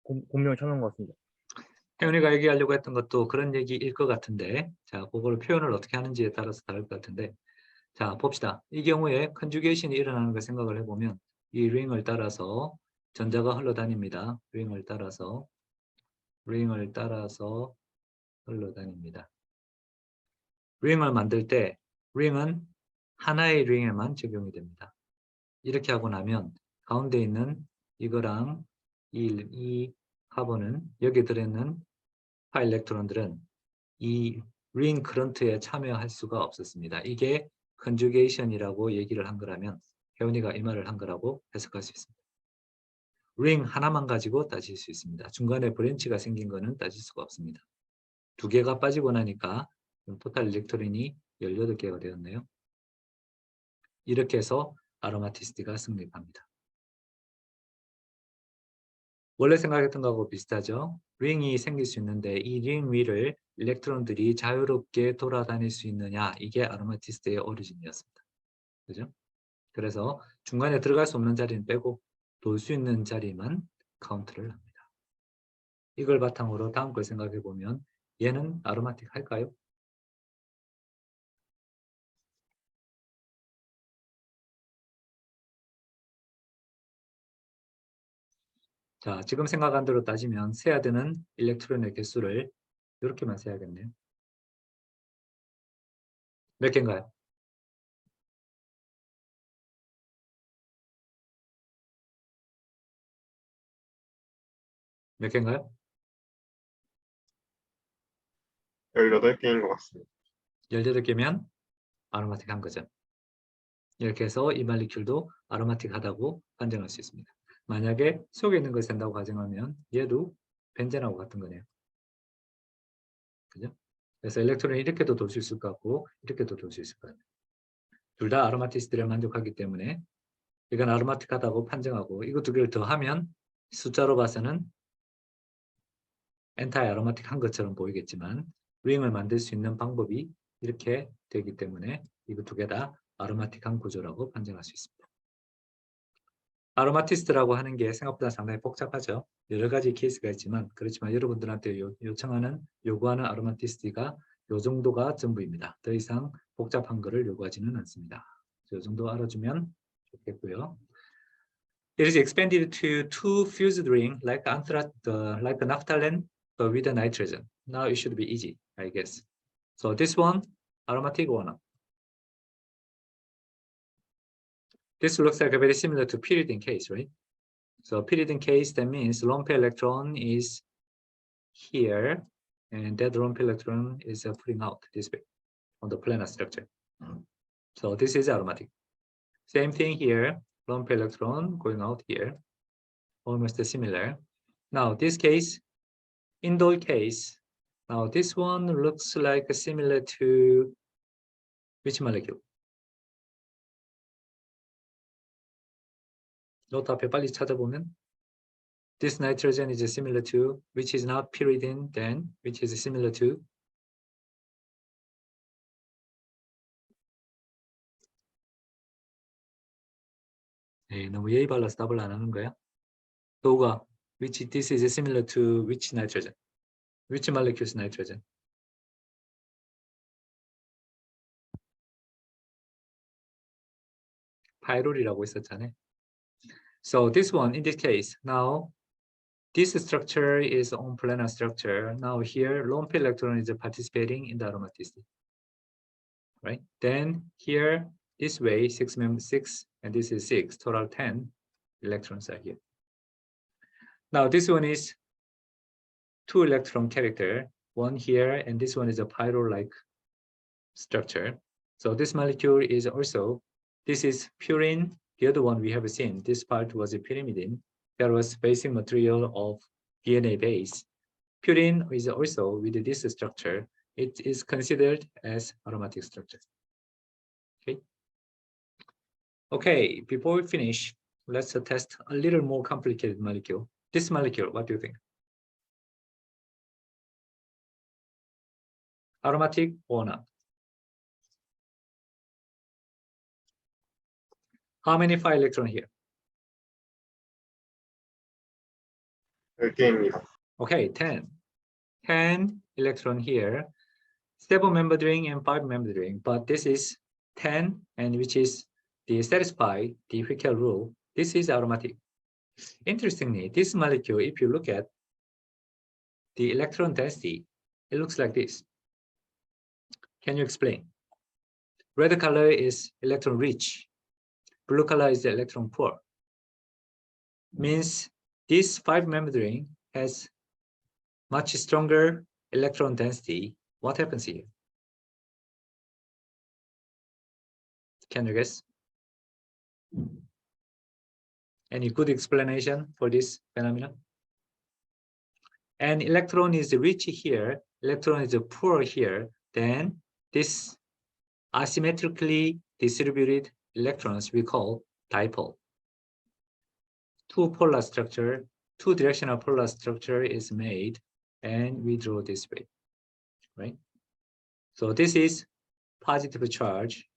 공명을 참여한 것 같습니다. 혜원이가 얘기하려고 했던 것도 그런 얘기일 것 같은데, 자, 그걸 표현을 어떻게 하는지에 따라서 다를 것 같은데, 자, 봅시다. 이 경우에 컨주게이션이 일어나는 걸 생각을 해보면 이 링을 따라서 전자가 흘러다닙니다. 링을 따라서 흘러다닙니다. 링을 만들 때 링은 하나의 링에만 적용이 됩니다. 이렇게 하고 나면 가운데 있는 이거랑 이 카본은 여기 들어있는 파 일렉트론들은 이 링 커런트에 참여할 수가 없었습니다. 이게 컨주게이션이라고 얘기를 한 거라면 혜원이가 이 말을 한 거라고 해석할 수 있습니다. 링 하나만 가지고 따질 수 있습니다. 중간에 브랜치가 생긴 거는 따질 수가 없습니다. 두 개가 빠지고 나니까 토탈 일렉트론이 18개가 되었네요. 이렇게 해서 아로마티시티가 성립합니다. 원래 생각했던 거하고 비슷하죠. 링이 생길 수 있는데 이 링 위를 일렉트론들이 자유롭게 돌아다닐 수 있느냐, 이게 아로마티시티의 오리진이었습니다. 그죠? 그래서 중간에 들어갈 수 없는 자리는 빼고 돌 수 있는 자리만 카운트를 합니다. 이걸 바탕으로 다음 걸 생각해 보면 얘는 아로마틱 할까요? 자, 지금 생각한 대로 따지면 세야 되는 일렉트론의 개수를 이렇게만 세야겠네요. 몇 개인가요? 몇 개인가요? 18개인 것 같습니다. 18개면 아로마틱 한 거죠. 이렇게 해서 이 말리큘도 아로마틱하다고 판정할 수 있습니다. 만약에 속에 있는 걸 센다고 가정하면 얘도 벤젠하고 같은 거네요. 그죠? 그래서 일렉트론이 이렇게도 돌 수 있을 것 같고 이렇게도 돌 수 있을 것 같아요. 둘 다 아로마티시티를 만족하기 때문에 이건 아로마틱하다고 판정하고 이거 두 개를 더하면 숫자로 봐서는 엔타이 아로마틱 한 것처럼 보이겠지만 링을 만들 수 있는 방법이 이렇게 되기 때문에 이거 두 개 다 아로마틱한 구조라고 판정할 수 있습니다. 아로마티스트라고 하는 게 생각보다 상당히 복잡하죠. 여러 가지 케이스가 있지만 그렇지만 여러분들한테 요구하는 아로마티스트가 요 정도가 전부입니다. 더 이상 복잡한 거를 요구하지는 않습니다. 이 정도 알아주면 좋겠고요. It is expanded to two fused ring like naphthalene but with a nitrogen. Now it should be easy, I guess. So this one, aromatic or not? This looks like very similar to pyridine case, right? So pyridine case, that means lone pair electron is here, and that lone pair electron is putting out this way on the planar structure. So this is aromatic. Same thing here, lone pair electron going out here, almost similar. Now this case, indole case, now this one looks like similar to which molecule? 노트 앞에 빨리 찾아보면 this nitrogen is similar to, which is not pyridine, then which is similar to 너무 예의 발라서 답을 안 하는 거야. 도우가 which this is similar to which nitrogen? Which molecule's nitrogen? 파이롤이라고 있었잖아요. So this one, in this case, now this structure is on planar structure. Now here, lone pair electron is participating in the aromaticity. Right? Then here, this way, 6, and this is 6, total 10 electrons are here. Now this one is 2 electron character, one here, and this one is a pyrrole-like structure. So this molecule is also, this is purine. The other one we have seen, this part was a pyrimidine. That was basic material of DNA base. Purine is also with this structure. It is considered as aromatic structure. Okay. Okay, before we finish, let's test a little more complicated molecule. This molecule, what do you think? Aromatic or not? How many pi electron here? 10개입니다. Okay, 10. 10 electron here. 7 membered ring and 5 membered ring, but this is 10, and which is the satisfy the Hickel rule. This is aromatic. Interestingly, this molecule, if you look at the electron density, it looks like this. Can you explain? Red color is electron rich. Blue color is the electron poor. Means this 5 membered ring has much stronger electron density. What happens here? Can you guess? Any good explanation for this phenomenon? And electron is rich here, electron is poor here, then this asymmetrically distributed electrons we call dipole. Two polar structure, two directional polar structure is made, and we draw this way, right? So this is positive charge.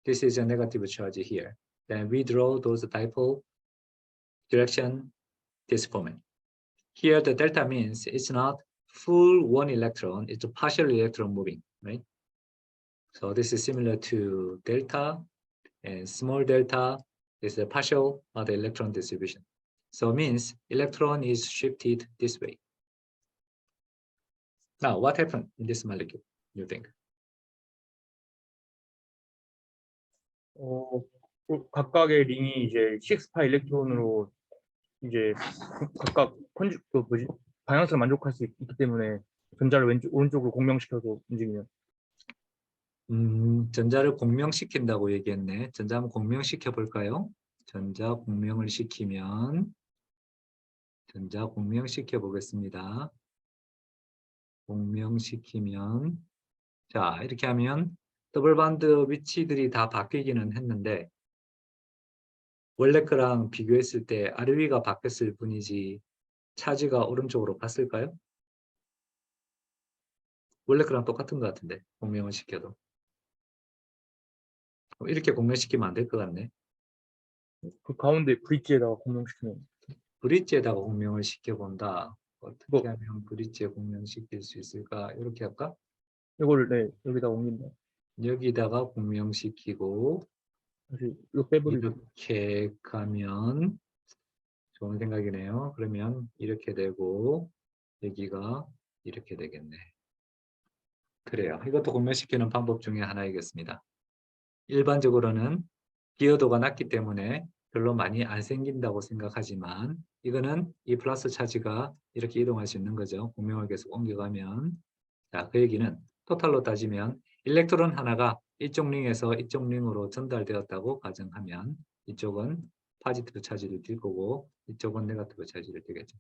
This is a negative charge here. Then we draw those dipole direction this format. Here the delta means it's not full one electron, it's a partial electron moving, right? So this is similar to delta, and small delta is a partial of the electron distribution. So it means electron is shifted this way. Now what happened in this molecule, you think? 각각의 링이 이제 6파 일렉트론으로 이제 각각 방향성을 만족할 수 있기 때문에 전자를 오른쪽으로 공명시켜서 움직이면. 전자를 공명시킨다고 얘기했네. 전자 한번 공명시켜 볼까요? 전자 공명을 시키면, 전자 공명시켜 보겠습니다. 공명시키면, 자 이렇게 하면 더블 반드 위치들이 다 바뀌기는 했는데 원래 거랑 비교했을 때 아래 위가 바뀌었을 뿐이지 차지가 오른쪽으로 갔을까요? 원래 거랑 똑같은 것 같은데 공명을 시켜도. 이렇게 공명시키면 안 될 것 같네. 그 가운데 브릿지에다가 공명시키면. 브릿지에다가 공명을 시켜본다. 어떻게 하면 브릿지에 공명시킬 수 있을까? 이렇게 할까? 이거를 네, 여기다가 옮긴다. 여기다가 공명시키고 다시 이거 빼버리고. 이렇게 가면 좋은 생각이네요. 그러면 이렇게 되고 여기가 이렇게 되겠네. 그래요. 이것도 공명시키는 방법 중에 하나이겠습니다. 일반적으로는 기여도가 낮기 때문에 별로 많이 안 생긴다고 생각하지만 이거는 이 플러스 차지가 이렇게 이동할 수 있는 거죠. 공명을 계속 옮겨가면. 자, 그 얘기는 토탈로 따지면 일렉트론 하나가 이쪽 링에서 이쪽 링으로 전달되었다고 가정하면 이쪽은 포지티브 차지를 띌 거고 이쪽은 네거티브 차지를 띠겠죠.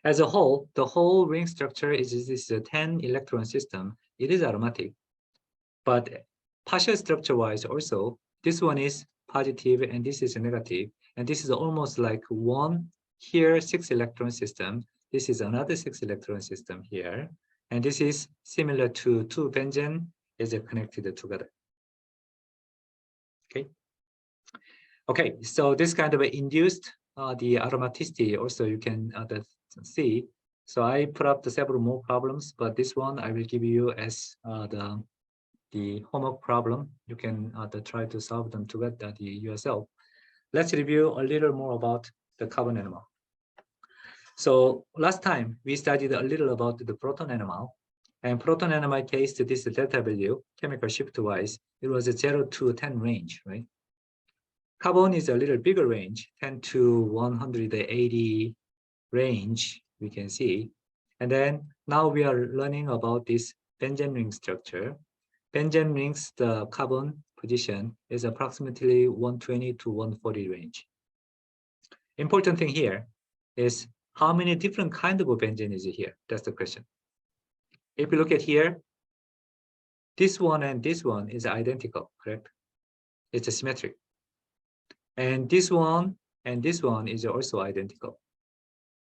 As a whole, the whole ring structure is this 10 electron system. It is aromatic, but partial structure wise also this one is positive and this is negative, and this is almost like one here 6 electron system. This is another 6 electron system here, and this is similar to 2 benzene is connected together. Okay, so this kind of induced the aromaticity also you can see. So I put up the several more problems, but this one I will give you as the homework problem. You can try to solve them together yourself. Let's review a little more about the carbon NMR. So last time we studied a little about the proton NMR, and proton NMR case to this delta value, chemical shift wise, it was a 0 to 10 range, right? Carbon is a little bigger range, 10 to 180 range, we can see. And then now we are learning about this benzene ring structure. Benzene rings, the carbon position is approximately 120 to 140 range. Important thing here is how many different kinds of benzene is here? That's the question. If you look at here, this one and this one is identical, correct? It's a symmetric. And this one and this one is also identical.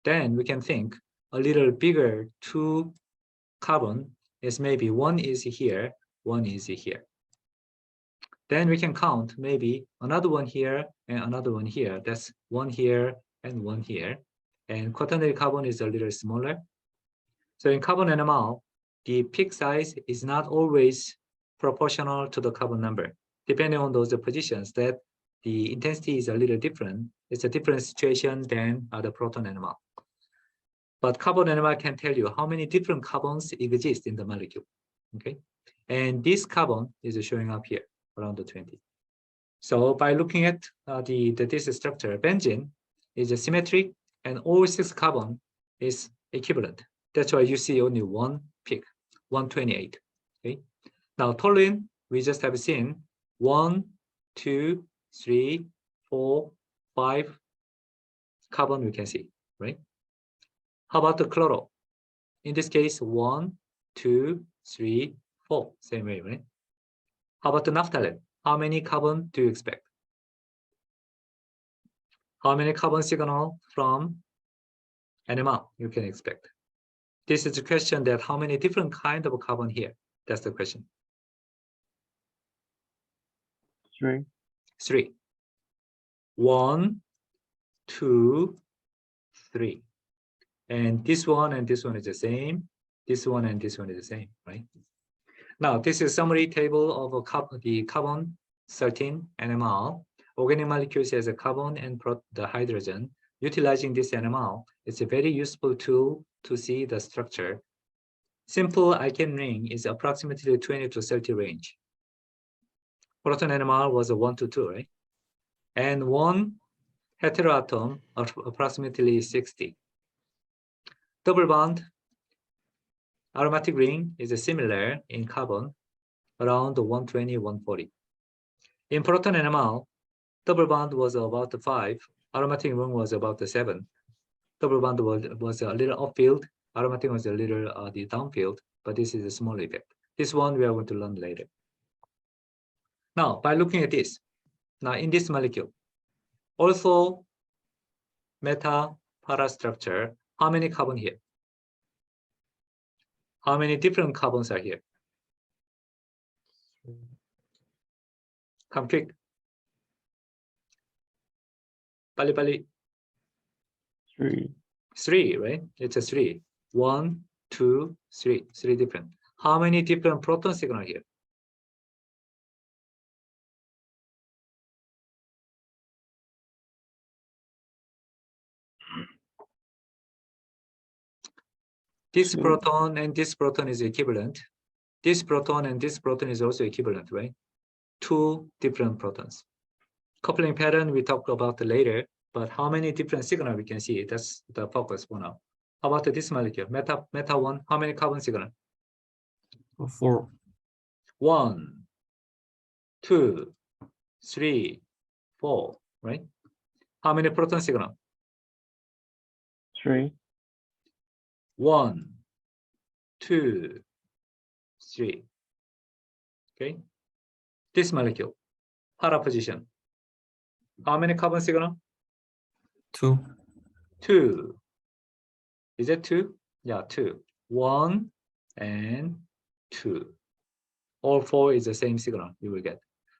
Then we can think a little bigger two carbon is maybe one is here, one is here. Then we can count maybe another one here and another one here. That's one here and one here. And quaternary carbon is a little smaller. So in carbon NMR, the peak size is not always proportional to the carbon number. Depending on those positions, that the intensity is a little different. It's a different situation than the proton NMR. But carbon NMR can tell you how many different carbons exist in the molecule. Okay, and this carbon is showing up here around the 20. So by looking at this structure, benzene is symmetric, and all 6 carbon is equivalent. That's why you see only one peak, 128. Okay. Now toluene, we just have seen 1, 2, 3, 4, 5 carbon we can see, right? How about the chloro? In this case, 1, 2, 3, 4, same way, right? How about the naphthalene? How many carbon do you expect? How many carbon signal from NMR you can expect? This is a question that how many different kind of carbon here? That's the question. 3. 3. 1, 2, 3. And this one is the same. This one and this one is the same, right? Now, this is summary table of the carbon 13 NMR. Organic molecules as a carbon and the hydrogen. Utilizing this NMR, it's a very useful tool to see the structure. Simple alkane ring is approximately 20 to 30 range. Proton NMR was a 1 to 2, right? And one heteroatom of approximately 60. Double bond aromatic ring is similar in carbon, around 120, 140. In proton NMR, double bond was about 5, aromatic ring was about 7. Double bond was a little upfield, aromatic was a little the downfield, but this is a small effect. This one we are going to learn later. Now, by looking at this, now in this molecule, also meta para structure, how many carbon here? How many different carbons are here? Come quick. 빨리. 3. 3, right? It's a 3. 1, 2, 3. 3 different. How many different proton signal here? This proton and this proton is equivalent. This proton and this proton is also equivalent, right? 2 different protons. Coupling pattern we talk about later, but how many different signal we can see? That's the focus for now. How about this molecule? Meta 1, how many carbon signal? 4. 1, 2, 3, 4, right? How many proton signal? 3. 1, 2, 3. Okay. This molecule, para position. How many carbon signal? 2. 2. Is it 2? Yeah, 2. 1 and 2. All 4 is the same signal you will get.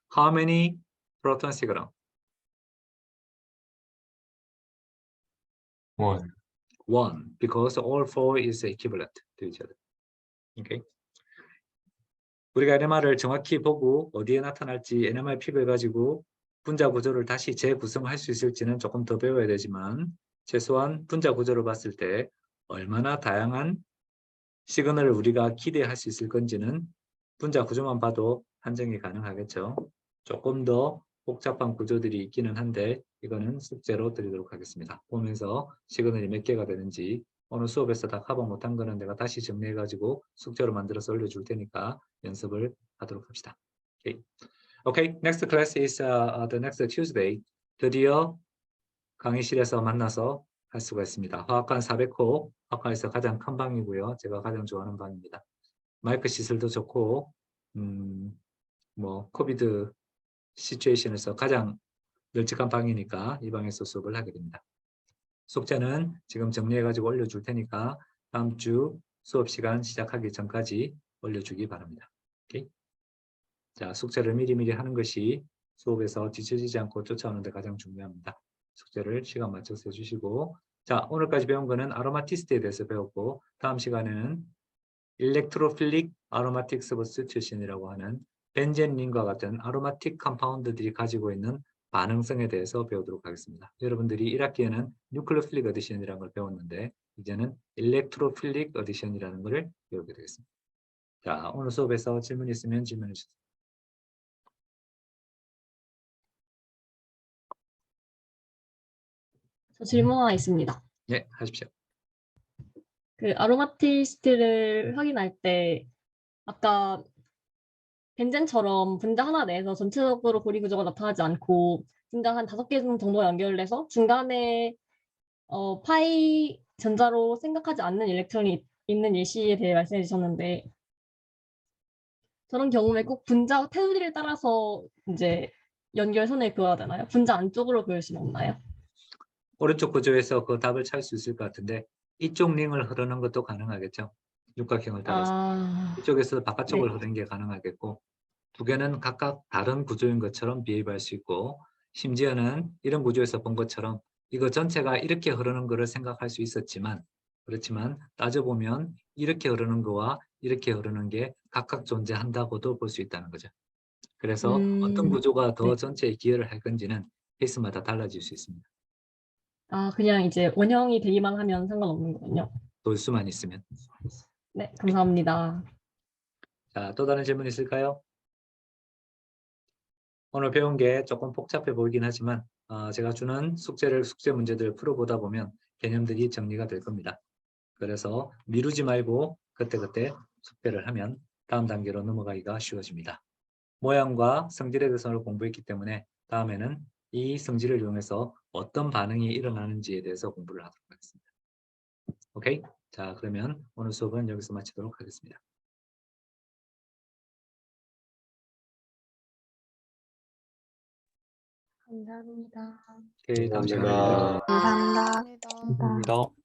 How many proton signal? 1. 1, because all 4 is equivalent to each other. Okay. 우리가 NMR을 정확히 보고 어디에 나타날지 NMR 핍을 가지고 분자 구조를 다시 재구성할 수 있을지는 조금 더 배워야 되지만 최소한 분자 구조를 봤을 때 얼마나 다양한 시그널을 우리가 기대할 수 있을 건지는 분자 구조만 봐도 판정이 가능하겠죠. 조금 더 복잡한 구조들이 있기는 한데 이거는 숙제로 드리도록 하겠습니다. 보면서 시그널이 몇 개가 되는지 오늘 수업에서 다 커버 못한 거는 내가 다시 정리해가지고 숙제로 만들어서 올려줄 테니까 연습을 하도록 합시다. Okay, next class is the next Tuesday. 드디어 강의실에서 만나서 할 수가 있습니다. 화학관 400호, 화학관에서 가장 큰 방이고요. 제가 가장 좋아하는 방입니다. 마이크 시설도 좋고, 코비드 시츄에이션에서 가장 널찍한 방이니까 이 방에서 수업을 하게 됩니다. 숙제는 지금 정리해가지고 올려줄 테니까 다음 주 수업 시간 시작하기 전까지 올려주기 바랍니다. 오케이? 자, 숙제를 미리미리 하는 것이 수업에서 뒤처지지 않고 쫓아오는 데 가장 중요합니다. 숙제를 시간 맞춰서 해주시고, 자, 오늘까지 배운 거는 아로마티스트에 대해서 배웠고, 다음 시간에는 일렉트로필릭 아로마틱 서브스티튜션이라고 하는 벤젠린과 같은 아로마틱 컴파운드들이 가지고 있는 반응성에 대해서 배우도록 하겠습니다. 여러분들이 1학기에는 뉴클로필릭 어디션이라는 걸 배웠는데 이제는 일렉트로필릭 어디션이라는 것을 배우게 되겠습니다. 자, 오늘 수업에서 질문 있으면 질문해 주세요. 저 질문 하나 있습니다. 네, 하십시오. 그 아로마티스트를 확인할 때 아까 벤젠처럼 분자 하나 내에서 전체적으로 고리 구조가 나타나지 않고 분자 한 5개 정도 연결돼서 중간에 파이 전자로 생각하지 않는 일렉트론이 있는 예시에 대해 말씀해 주셨는데 저런 경우에 꼭 분자 테두리를 따라서 이제 연결선을 그어야 되나요? 분자 안쪽으로 그을 수는 없나요? 오른쪽 구조에서 그 답을 찾을 수 있을 것 같은데 이쪽 링을 흐르는 것도 가능하겠죠. 육각형을 따라서. 이쪽에서 바깥쪽을 네. 흐르는 게 가능하겠고 두 개는 각각 다른 구조인 것처럼 비해할 수 있고 심지어는 이런 구조에서 본 것처럼 이거 전체가 이렇게 흐르는 거를 생각할 수 있었지만 그렇지만 따져보면 이렇게 흐르는 거와 이렇게 흐르는 게 각각 존재한다고도 볼 수 있다는 거죠. 그래서 어떤 구조가 더 네. 전체에 기여를 할 건지는 케이스마다 달라질 수 있습니다. 그냥 이제 원형이 되기만 하면 상관없는 거군요. 돌 수만 있으면. 네, 감사합니다. 자, 또 다른 질문 있을까요? 오늘 배운 게 조금 복잡해 보이긴 하지만 제가 주는 숙제 문제들을 풀어보다 보면 개념들이 정리가 될 겁니다. 그래서 미루지 말고 그때그때 숙제를 하면 다음 단계로 넘어가기가 쉬워집니다. 모양과 성질의 대상을 공부했기 때문에 다음에는 이 성질을 이용해서 어떤 반응이 일어나는지에 대해서 공부를 하도록 하겠습니다. 오케이? 자, 그러면 오늘 수업은 여기서 마치도록 하겠습니다. 감사합니다. 오케이, 다음 시간에 감사합니다. 봬요. 감사합니다. 감사합니다. 감사합니다.